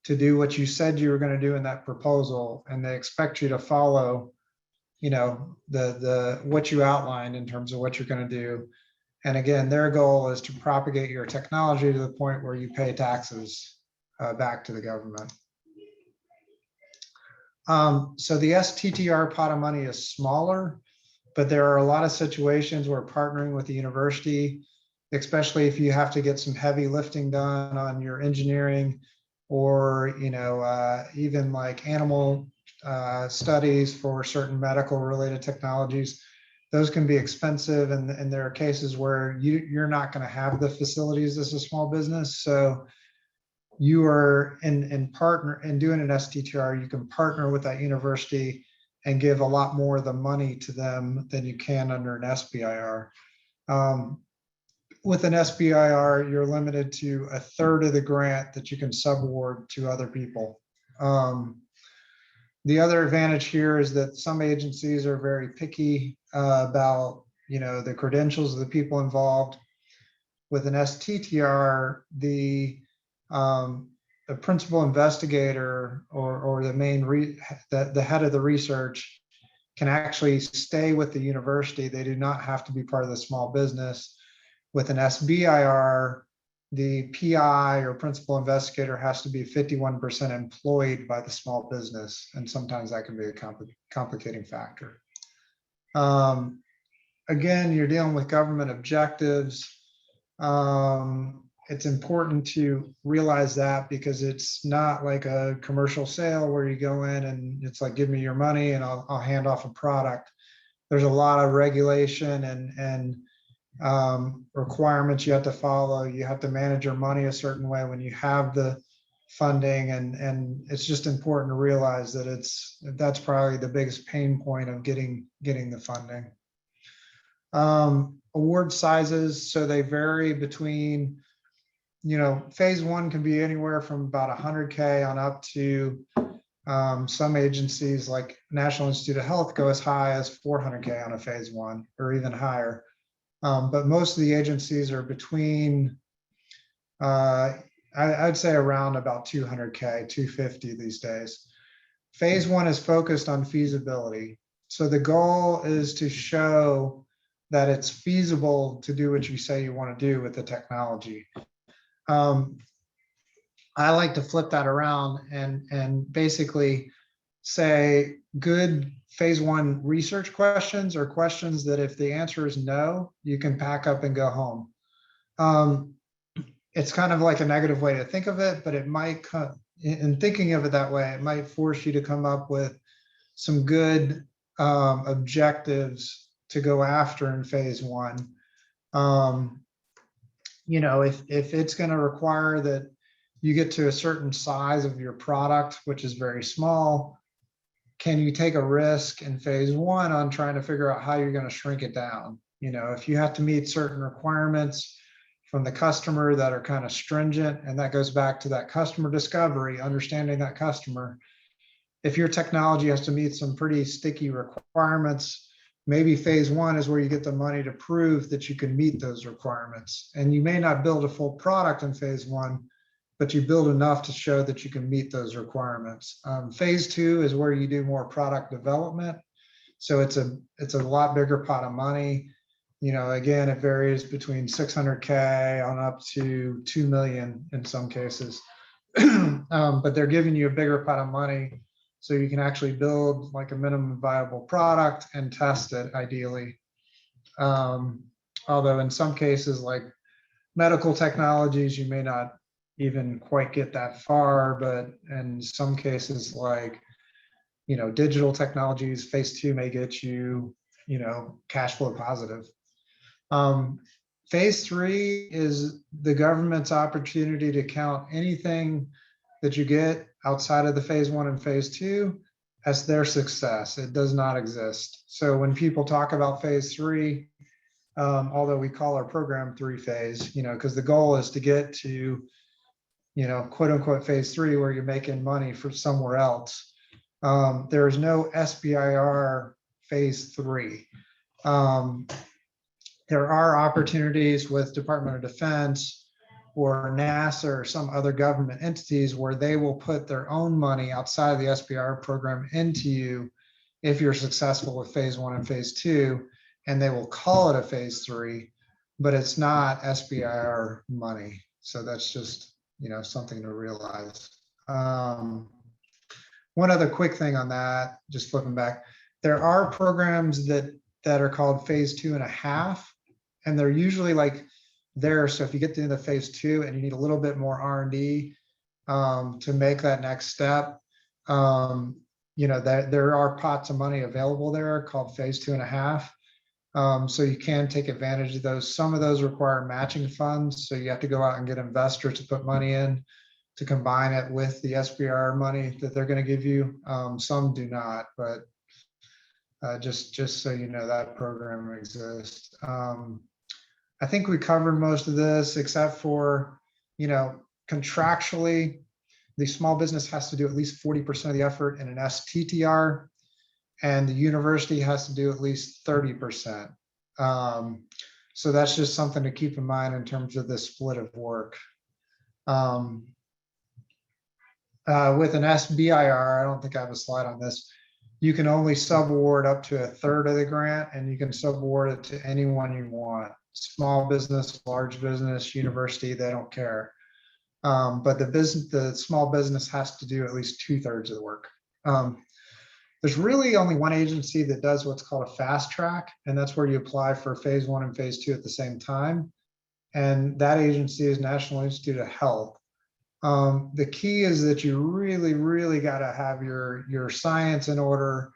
to do what you said you were going to do in that proposal, and they expect you to follow what you outlined in terms of what you're going to do. And again, their goal is to propagate your technology to the point where you pay taxes back to the government. So the STTR pot of money is smaller, but there are a lot of situations where partnering with the university, especially if you have to get some heavy lifting done on your engineering, or even like animal studies for certain medical related technologies, those can be expensive, and there are cases where you're not going to have the facilities as a small business. So you are in doing an STTR, you can partner with that university and give a lot more of the money to them than you can under an SBIR. With an SBIR, you're limited to a third of the grant that you can subaward to other people. The other advantage here is that some agencies are very picky about, the credentials of the people involved. With an STTR, the principal investigator or the main the head of the research can actually stay with the university. They do not have to be part of the small business. With an SBIR, the PI or principal investigator has to be 51% employed by the small business, and sometimes that can be a complicating factor. Again, you're dealing with government objectives. It's important to realize that, because it's not like a commercial sale where you go in and it's like, give me your money and I'll hand off a product. There's a lot of regulation and requirements you have to follow. You have to manage your money a certain way when you have the funding, and it's just important to realize that that's probably the biggest pain point of getting the funding. Award sizes, so they vary between, phase one can be anywhere from about 100K on up to some agencies like National Institute of Health go as high as 400K on a phase one or even higher. But most of the agencies are between, I'd say around about 200K, 250 these days. Phase one is focused on feasibility. So the goal is to show that it's feasible to do what you say you want to do with the technology. I like to flip that around and basically say good phase one research questions are questions that if the answer is no, you can pack up and go home. It's kind of like a negative way to think of it, but it might, in thinking of it that way, it might force you to come up with some good objectives to go after in phase one. If it's going to require that you get to a certain size of your product, which is very small, can you take a risk in phase one on trying to figure out how you're going to shrink it down? If you have to meet certain requirements from the customer that are kind of stringent, and that goes back to that customer discovery, understanding that customer. If your technology has to meet some pretty sticky requirements, maybe phase one is where you get the money to prove that you can meet those requirements. And you may not build a full product in phase one, but you build enough to show that you can meet those requirements. Phase two is where you do more product development. So it's a lot bigger pot of money. Again, it varies between 600K on up to 2 million in some cases. But they're giving you a bigger pot of money so you can actually build like a minimum viable product and test it ideally. Although in some cases, like medical technologies, you may not even quite get that far, but in some cases like, digital technologies, phase two may get you, cash flow positive. Phase three is the government's opportunity to count anything that you get outside of the phase one and phase two as their success. It does not exist. So when people talk about phase three, although we call our program 3-phase, because the goal is to get to, quote unquote phase three where you're making money for somewhere else. There is no SBIR phase three. There are opportunities with Department of Defense or NASA or some other government entities where they will put their own money outside of the SBIR program into you if you're successful with phase one and phase two, and they will call it a phase three, but it's not SBIR money. So that's just, something to realize. One other quick thing on that, just flipping back, there are programs that are called phase 2.5, and they're usually like there. So if you get to the phase two and you need a little bit more R&D to make that next step, that there are pots of money available there called phase 2.5. So you can take advantage of those. Some of those require matching funds, so you have to go out and get investors to put money in. to combine it with the SBR money that they're going to give you. Some do not, but just so you know, that program exists. I think we covered most of this, except for, contractually, the small business has to do at least 40% of the effort in an STTR, and the university has to do at least 30%. So that's just something to keep in mind in terms of the split of work. With an SBIR, I don't think I have a slide on this, you can only subaward up to 1/3 of the grant, and you can subaward it to anyone you want. Small business, large business, university, they don't care. But the small business has to do at least 2/3 of the work. There's really only one agency that does what's called a fast track, and that's where you apply for phase 1 and phase 2 at the same time. And that agency is National Institute of Health. The key is that you really got to have your science in order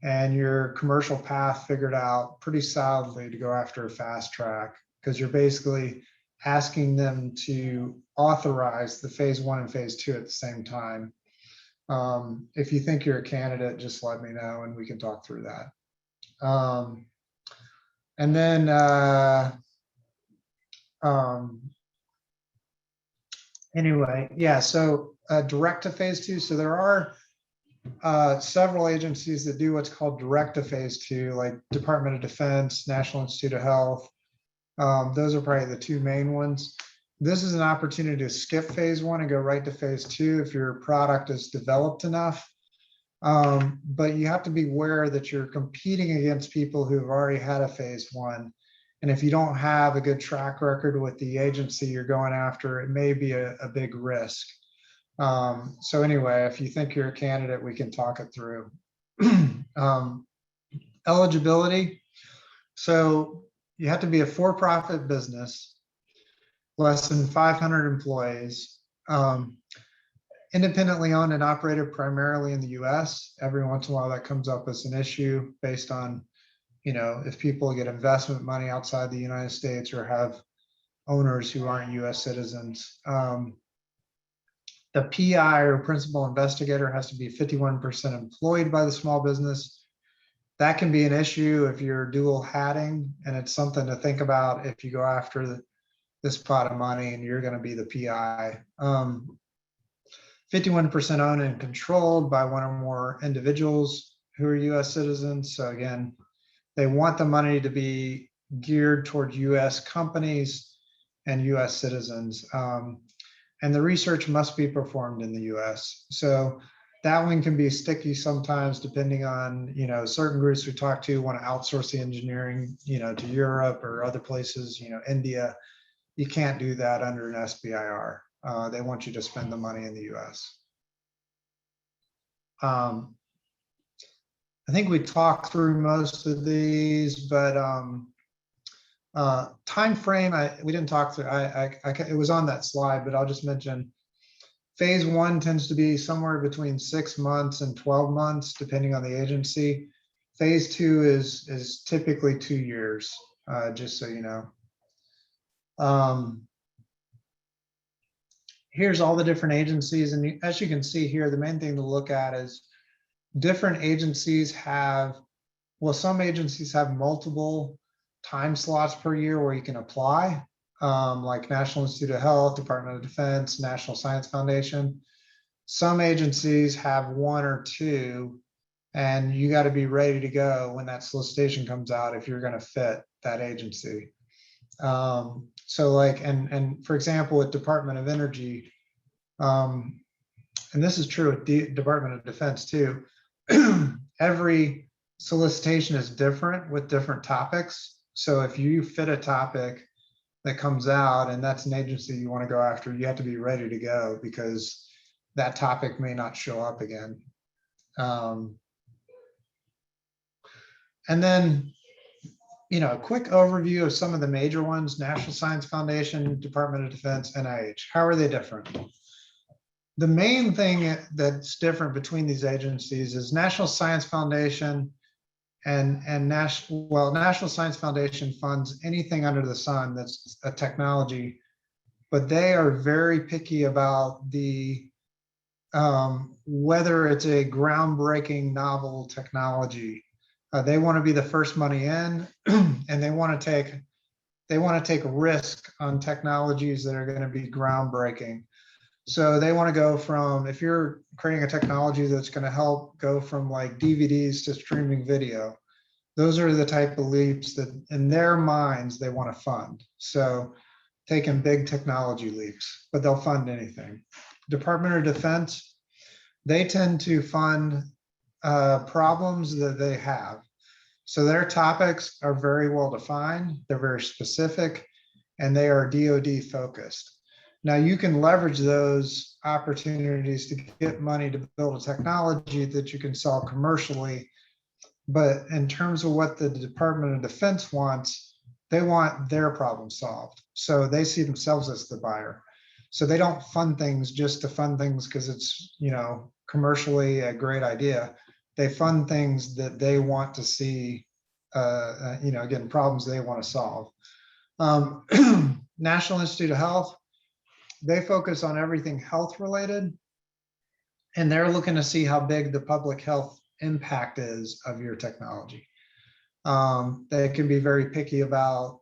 and your commercial path figured out pretty solidly to go after a fast track, because you're basically asking them to authorize the phase 1 and phase 2 at the same time. If you think you're a candidate, just let me know and we can talk through that. And then anyway, yeah, so direct to phase 2. So there are several agencies that do what's called direct to phase 2, like Department of Defense, National Institute of Health. Those are probably the two main ones. This is an opportunity to skip phase 1 and go right to phase 2 if your product is developed enough. But you have to be aware that you're competing against people who've already had a phase 1. And if you don't have a good track record with the agency you're going after, it may be a big risk. So anyway, if you think you're a candidate, we can talk it through. Eligibility. So you have to be a for-profit business, less than 500 employees, independently owned and operated primarily in the US. Every once in a while that comes up as an issue based on, if people get investment money outside the United States or have owners who aren't US citizens. The PI or principal investigator has to be 51% employed by the small business. That can be an issue if you're dual hatting, and it's something to think about if you go after this pot of money and you're going to be the PI. 51% owned and controlled by one or more individuals who are US citizens. So again, they want the money to be geared towards US companies and US citizens. And the research must be performed in the US. So that one can be sticky sometimes, depending on, certain groups we talk to want to outsource the engineering, to Europe or other places, India. You can't do that under an SBIR. They want you to spend the money in the US. I think we talked through most of these, but time frame, we didn't talk through. It was on that slide, but I'll just mention phase 1 tends to be somewhere between 6 months and 12 months, depending on the agency. Phase 2 is typically 2 years, just so you know. Here's all the different agencies, and as you can see here, the main thing to look at is different agencies have, some agencies have multiple time slots per year where you can apply, like National Institute of Health, Department of Defense, National Science Foundation. Some agencies have 1 or 2, and you got to be ready to go when that solicitation comes out if you're going to fit that agency. So like, and for example, with Department of Energy, and this is true with Department of Defense too, every solicitation is different with different topics. So if you fit a topic that comes out and that's an agency you want to go after, you have to be ready to go because that topic may not show up again. And then, a quick overview of some of the major ones: National Science Foundation, Department of Defense, NIH. How are they different? The main thing that's different between these agencies is National Science Foundation and National Science Foundation funds anything under the sun that's a technology but they are very picky about whether it's a groundbreaking novel technology. They want to be the first money in, and they want to take risk on technologies that are going to be groundbreaking. So they want to go from, if you're creating a technology that's going to help go from like DVDs to streaming video, those are the type of leaps that in their minds they want to fund. So taking big technology leaps, but they'll fund anything. Department of Defense, they tend to fund problems that they have. So their topics are very well defined, they're very specific, and they are DoD focused. Now you can leverage those opportunities to get money to build a technology that you can sell commercially. But in terms of what the Department of Defense wants, they want their problem solved. So they see themselves as the buyer. So they don't fund things just to fund things because it's, commercially a great idea. They fund things that they want to see, again, problems they want to solve. National Institute of Health, they focus on everything health related, and they're looking to see how big the public health impact is of your technology. They can be very picky about,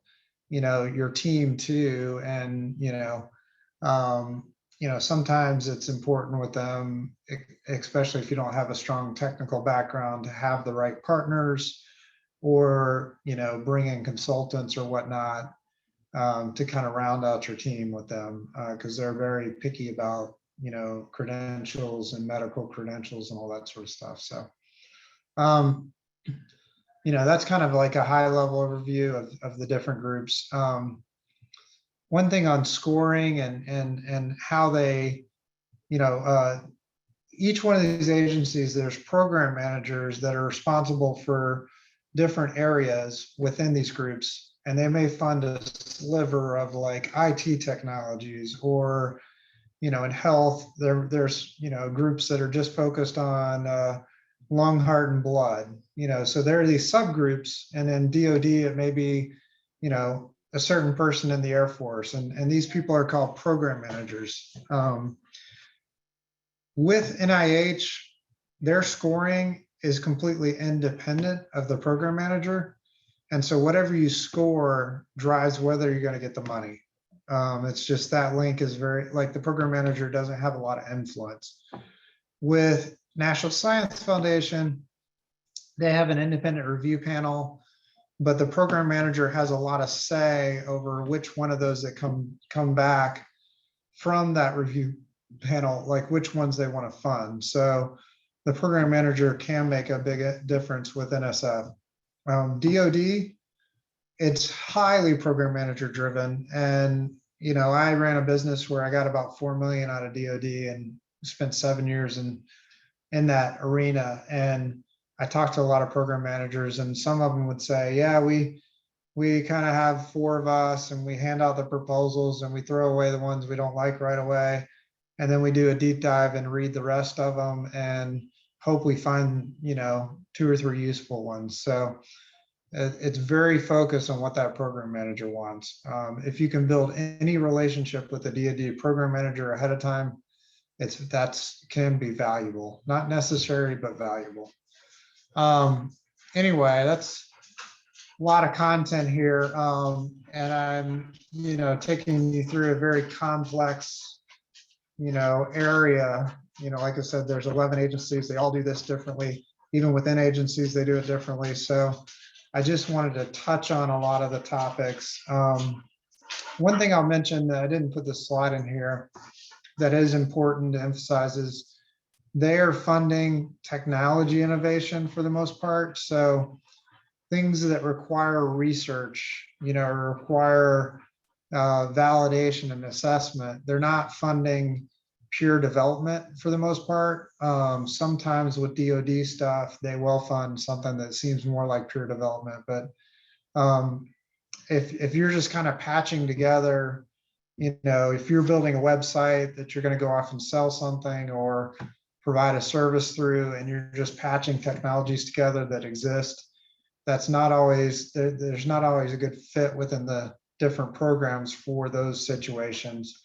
your team too, and sometimes it's important with them, especially if you don't have a strong technical background, to have the right partners or bring in consultants or whatnot to kind of round out your team with them, because they're very picky about credentials and medical credentials and all that sort of stuff. So that's kind of like a high level overview of the different groups. One thing on scoring and how they, each one of these agencies, there's program managers that are responsible for different areas within these groups. And they may fund a sliver of like IT technologies, or, in health, there's, groups that are just focused on lung, heart, and blood, so there are these subgroups. And then DoD, it may be, a certain person in the Air Force, and these people are called program managers. With NIH, their scoring is completely independent of the program manager. And so whatever you score drives whether you're going to get the money. It's just that link is very, like, the program manager doesn't have a lot of influence. With National Science Foundation, they have an independent review panel, but the program manager has a lot of say over which one of those that come back from that review panel, like which ones they want to fund. So the program manager can make a big difference with NSF. DoD, it's highly program manager driven. And, I ran a business where I got about 4 million out of DoD and spent 7 years in that arena. And I talked to a lot of program managers, and some of them would say, yeah, we kind of have 4 of us, and we hand out the proposals and we throw away the ones we don't like right away. And then we do a deep dive and read the rest of them and hope we find, 2 or 3 useful ones. So it's very focused on what that program manager wants. If you can build any relationship with the DoD program manager ahead of time, can be valuable, not necessary, but valuable. Anyway, that's a lot of content here. And I'm, taking you through a very complex, area. Like I said, there's 11 agencies. They all do this differently. Even within agencies, they do it differently. So I just wanted to touch on a lot of the topics. One thing I'll mention that I didn't put this slide in here that is important to emphasize is they are funding technology innovation for the most part. So things that require research, require validation and assessment, they're not funding pure development for the most part. Sometimes with DoD stuff, they will fund something that seems more like pure development. But if you're just kind of patching together, if you're building a website that you're going to go off and sell something or provide a service through, and you're just patching technologies together that exist, that's not always, there's not always a good fit within the different programs for those situations.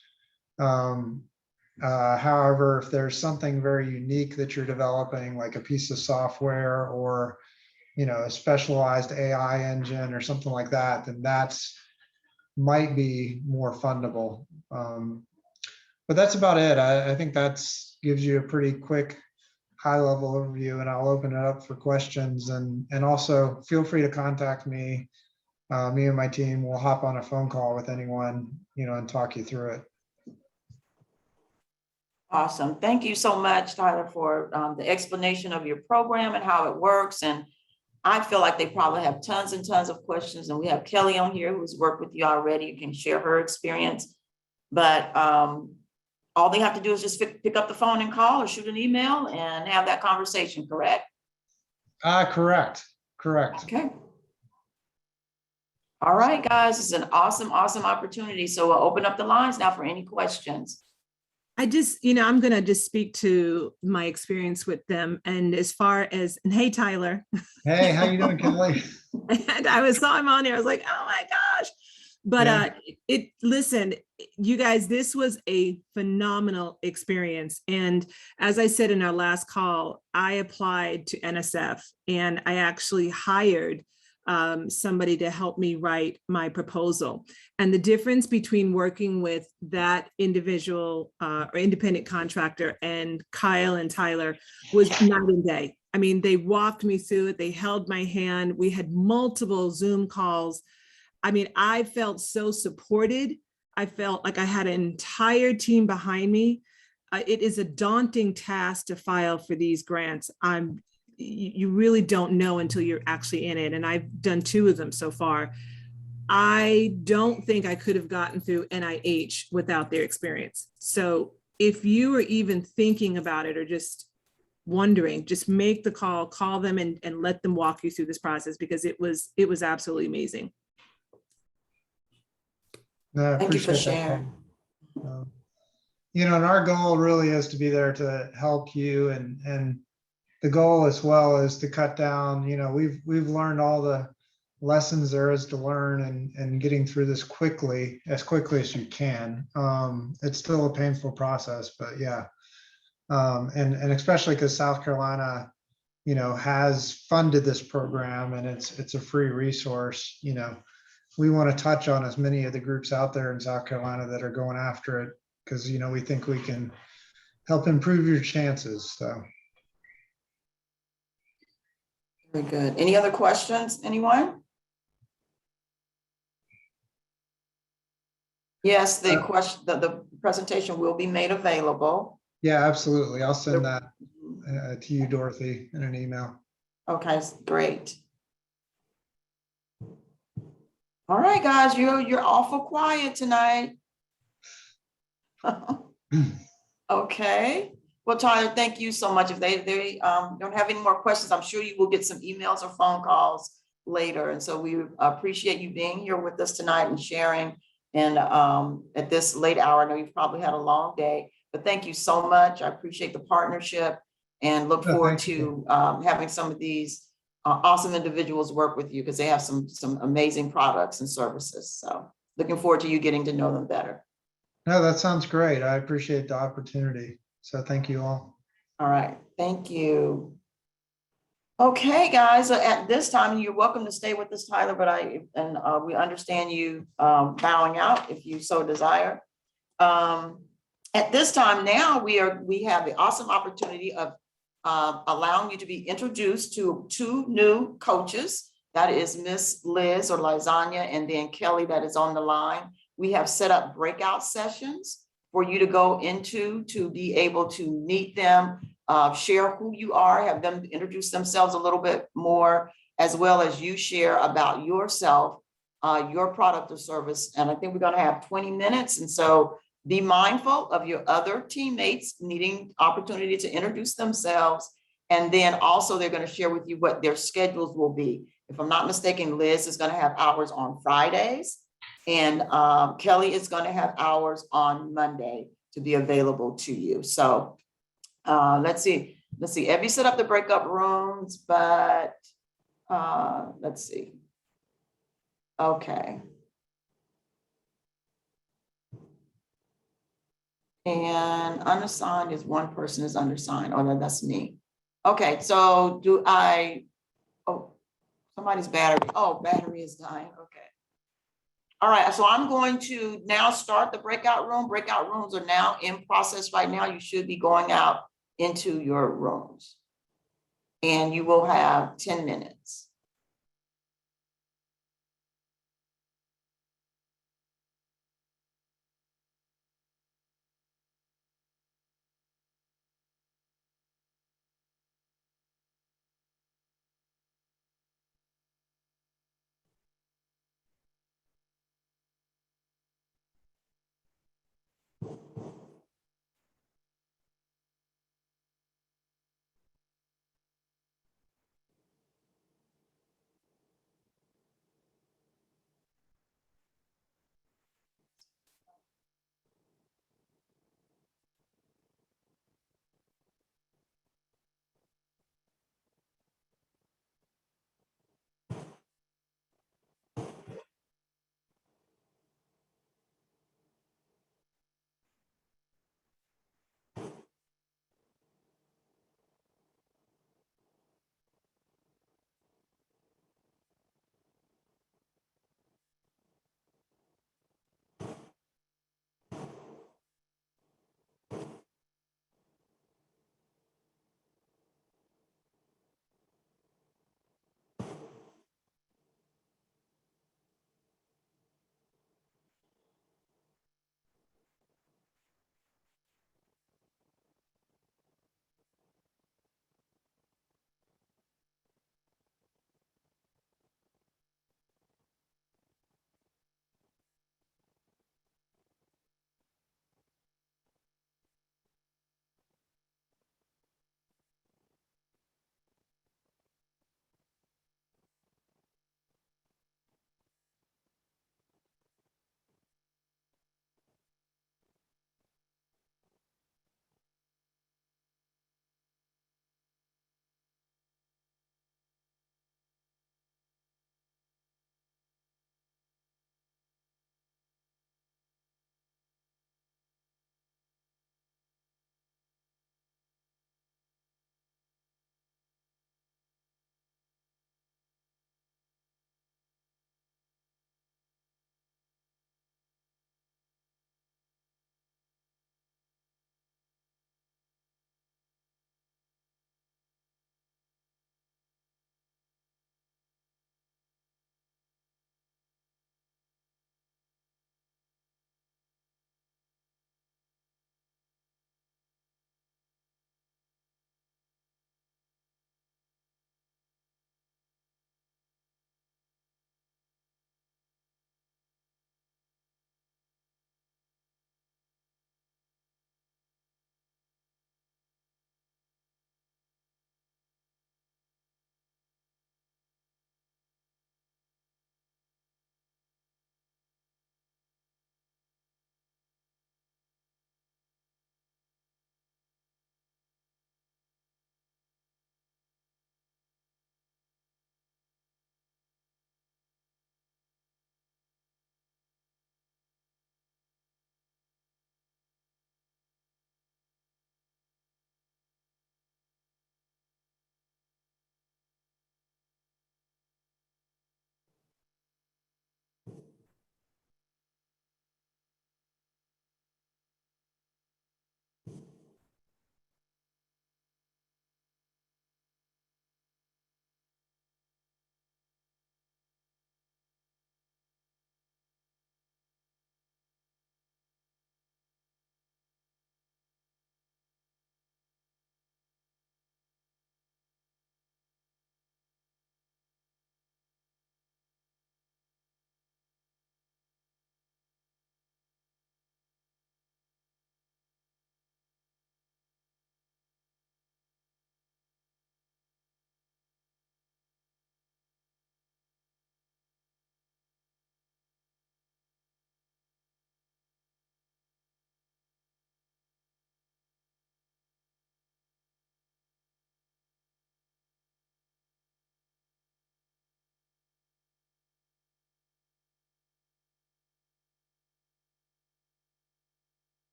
However, if there's something very unique that you're developing, like a piece of software or, a specialized AI engine or something like that, then that's might be more fundable. But that's about it. I think that's gives you a pretty quick high level overview, and I'll open it up for questions, and also feel free to contact me. Me and my team will hop on a phone call with anyone, and talk you through it. Awesome. Thank you so much, Tyler, for the explanation of your program and how it works. And I feel like they probably have tons and tons of questions. And we have Kelly on here who's worked with you already, who can share her experience. But all they have to do is just pick up the phone and call or shoot an email and have that conversation, correct? Correct. Okay. All right, guys, it's an awesome opportunity. So we'll open up the lines now for any questions. I just, I'm going to just speak to my experience with them. And as far as, and hey, Tyler. Hey, how you doing, Kelly? And I saw him on there. I was like, oh my gosh. But listen, you guys, this was a phenomenal experience. And as I said in our last call, I applied to NSF and I actually hired somebody to help me write my proposal. And the difference between working with that individual or independent contractor and Kyle and Tyler was night and day. I mean, they walked me through it. They held my hand. We had multiple Zoom calls. I mean, I felt so supported. I felt like I had an entire team behind me. It is a daunting task to file for these grants. You really don't know until you're actually in it. And I've done 2 of them so far. I don't think I could have gotten through NIH without their experience. So if you are even thinking about it or just wondering, just make the call them and let them walk you through this process, because it was absolutely amazing. No, Thank you for appreciate that. sharing. And our goal really is to be there to help you, and the goal as well is to cut down. We've learned all the lessons there is to learn, and getting through this as quickly as you can. It's still a painful process, but yeah. And especially because South Carolina, has funded this program, and it's a free resource. We want to touch on as many of the groups out there in South Carolina that are going after it, because we think we can help improve your chances. So. Very good. Any other questions, anyone? Yes, the presentation will be made available. Yeah, absolutely. I'll send that to you, Dorothy, in an email. Okay, great. All right, guys, you're awful quiet tonight. Okay. Well, Tyler, thank you so much. If they don't have any more questions, I'm sure you will get some emails or phone calls later. And so we appreciate you being here with us tonight and sharing. And at this late hour, I know you've probably had a long day, but thank you so much. I appreciate the partnership and look forward to having some of these awesome individuals work with you, because they have some amazing products and services. So looking forward to you getting to know them better. No, that sounds great. I appreciate the opportunity. So thank you all. All right. Thank you. Okay, guys, at this time, you're welcome to stay with us, Tyler, but we understand you bowing out if you so desire. At this time now, we have the awesome opportunity of allowing you to be introduced to 2 new coaches. That is Miss Liz or Lasagna, and then Kelly that is on the line. We have set up breakout sessions for you to go into to be able to meet them, share who you are, have them introduce themselves a little bit more, as well as you share about yourself, your product or service. And I think we're going to have 20 minutes. And so be mindful of your other teammates needing opportunity to introduce themselves. And then also they're going to share with you what their schedules will be. If I'm not mistaken, Liz is going to have hours on Fridays, and Kelly is going to have hours on Monday to be available to you. So let's see. Evie set up the breakup rooms, but let's see. Okay. And unassigned is one person is undersigned. Oh, no, that's me. Okay, so do I, oh, somebody's battery. Oh, battery is dying. Okay. All right, so I'm going to now start the breakout room. Breakout rooms are now in process right now. You should be going out into your rooms. And you will have 10 minutes.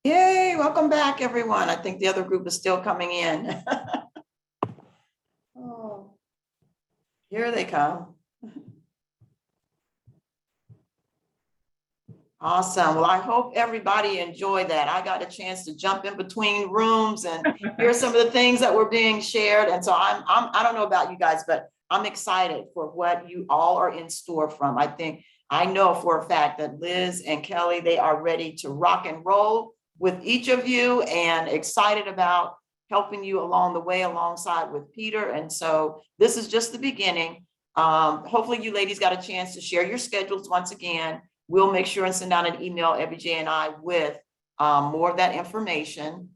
Yay, welcome back, everyone. I think the other group is still coming in. Oh, here they come. Awesome. Well, I hope everybody enjoyed that. I got a chance to jump in between rooms and hear some of the things that were being shared. And so I don't know about you guys, but I'm excited for what you all are in store from. I know for a fact that Liz and Kelly, they are ready to rock and roll with each of you and excited about helping you along the way alongside with Peter. And so this is just the beginning. Hopefully you ladies got a chance to share your schedules once again. We'll make sure and send out an email, FBJ and I, with more of that information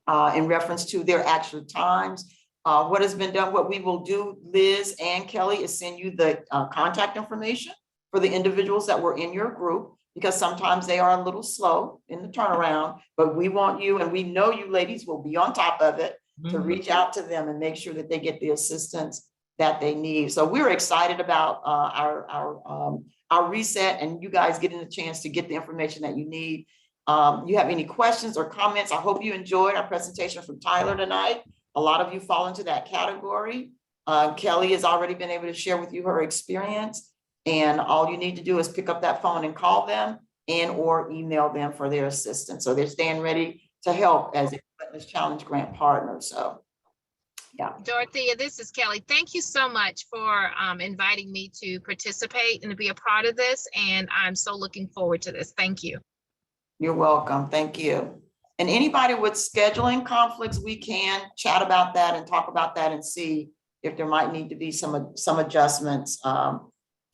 in reference to their actual times. What has been done, what we will do, Liz and Kelly, is send you the contact information for the individuals that were in your group, because sometimes they are a little slow in the turnaround, but we want you, and we know you ladies will be on top of it, to reach out to them and make sure that they get the assistance that they need. So we're excited about our reset and you guys getting the chance to get the information that you need. You have any questions or comments? I hope you enjoyed our presentation from Tyler tonight. A lot of you fall into that category. Kelly has already been able to share with you her experience, and all you need to do is pick up that phone and call them and or email them for their assistance. So they're staying ready to help as a Relentless Challenge Grant partner. So yeah. Dorothea, this is Kelly. Thank you so much for inviting me to participate and to be a part of this. And I'm so looking forward to this. Thank you. You're welcome. Thank you. And anybody with scheduling conflicts, we can chat about that and talk about that and see if there might need to be some adjustments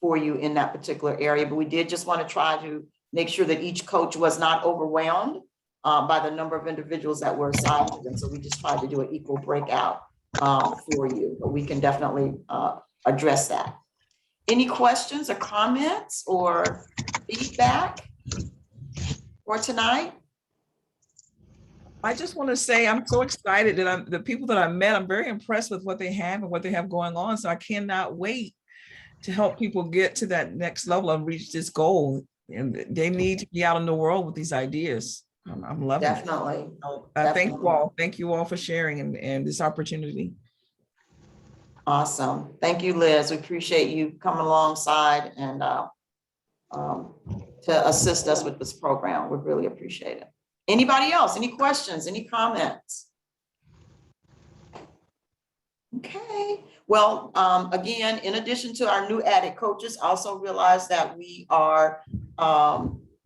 for you in that particular area. But we did just want to try to make sure that each coach was not overwhelmed by the number of individuals that were assigned to them. So we just tried to do an equal breakout for you, but we can definitely address that. Any questions or comments or feedback for tonight? I just want to say I'm so excited that the people that I met, I'm very impressed with what they have and what they have going on. So I cannot wait to help people get to that next level and reach this goal. And they need to be out in the world with these ideas. I'm loving Definitely. it. So, thank you all. Thank you all for sharing and this opportunity. Awesome. Thank you, Liz. We appreciate you coming alongside and to assist us with this program. We really appreciate it. Anybody else? Any questions? Any comments? Okay. Well, again, in addition to our new added coaches, also realize that we are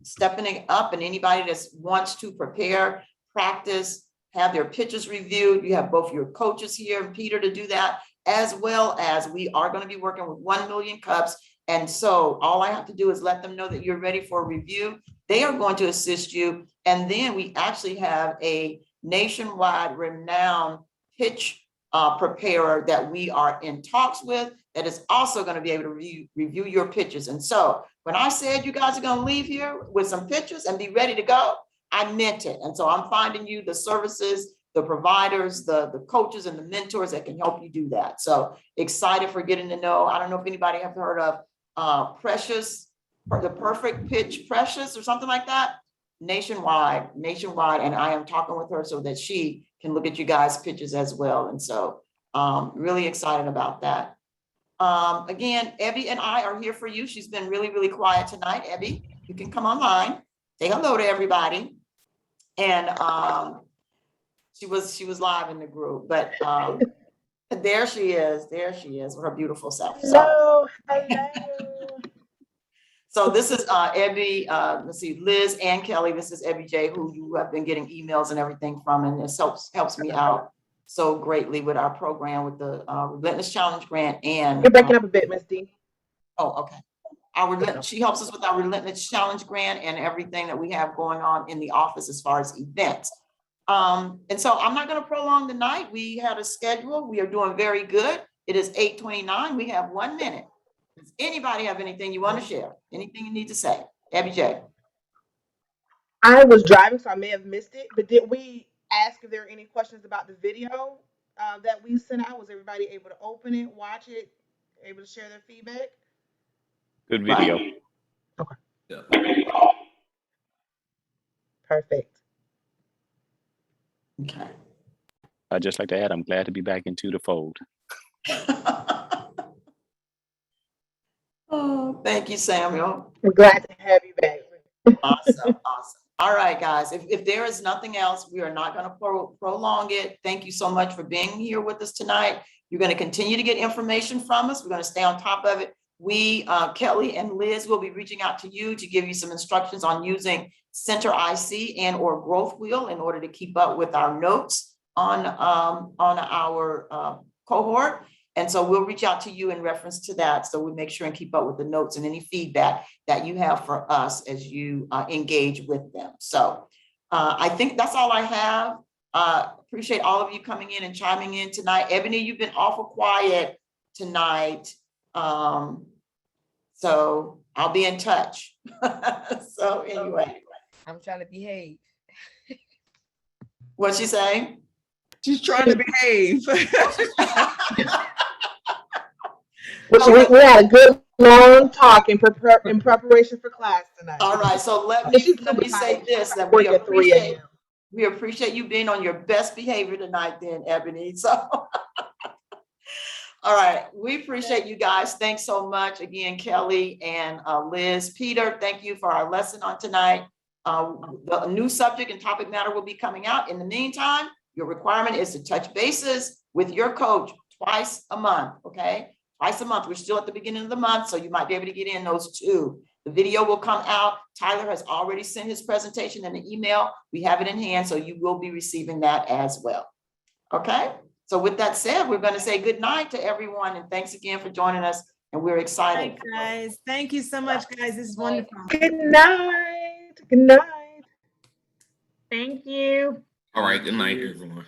stepping it up, and anybody that wants to prepare, practice, have their pitches reviewed, you have both your coaches here and Peter to do that, as well as we are going to be working with 1 million cups. And so all I have to do is let them know that you're ready for a review. They are going to assist you. And then we actually have a nationwide renowned pitch preparer that we are in talks with that is also going to be able to review your pitches. And so when I said you guys are going to leave here with some pitches and be ready to go, I meant it. And so I'm finding you the services, the providers, the coaches and the mentors that can help you do that. So excited for getting to know. I don't know if anybody have heard of Precious, the Perfect Pitch Precious or something like that. Nationwide. And I am talking with her so that she can look at you guys' pitches as well. And so really excited about that. Again, Ebby and I are here for you. She's been really, really quiet tonight. Ebby, you can come online, say hello to everybody. And she was live in the group, but there she is with her beautiful self. Hello. So this is Ebby, let's see, Liz and Kelly. This is Ebby J, who you have been getting emails and everything from, and this helps me out so greatly with our program with the Relentless Challenge Grant. And you're breaking up a bit, Miss D. Oh, okay. She helps us with our Relentless Challenge Grant and everything that we have going on in the office as far as events. And so I'm not going to prolong the night. We had a schedule. We are doing very good. It is 8:29. We have 1 minute. Does anybody have anything you want to share? Anything you need to say? Abby J. I was driving, so I may have missed it, but did we ask if there are any questions about the video that we sent out? Was everybody able to open it, watch it, able to share their feedback? Good video. Okay. Yeah. Perfect. Okay. I'd just like to add, I'm glad to be back into the fold. Oh, thank you, Samuel. We're glad to have you back. Awesome, awesome. All right, guys, if there is nothing else, we are not going to prolong it. Thank you so much for being here with us tonight. You're going to continue to get information from us. We're going to stay on top of it. We, Kelly and Liz, will be reaching out to you to give you some instructions on using Center IC and or Growth Wheel in order to keep up with our notes on our cohort. And so we'll reach out to you in reference to that. So we make sure and keep up with the notes and any feedback that you have for us as you engage with them. So I think that's all I have. Appreciate all of you coming in and chiming in tonight. Ebony, you've been awful quiet tonight. So I'll be in touch. So anyway. I'm trying to behave. What's she saying? She's trying to behave. We had a good long talk in preparation for class tonight. All right, so let She's me super say tired. this, that Work at 3 a.m. we appreciate you being on your best behavior tonight then, Ebony. So, all right, we appreciate you guys. Thanks so much. Again, Kelly and Liz. Peter, thank you for our lesson on tonight. The new subject and topic matter will be coming out. In the meantime, your requirement is to touch bases with your coach twice a month, okay? Twice a month. We're still at the beginning of the month, so you might be able to get in those two. The video will come out. Tyler has already sent his presentation in the email. We have it in hand, so you will be receiving that as well. Okay? So with that said, we're going to say good night to everyone, and thanks again for joining us, and we're excited. Hi, guys. Thank you so much, guys. This is wonderful. Good night. Good night. Thank you. All right, good night, everyone.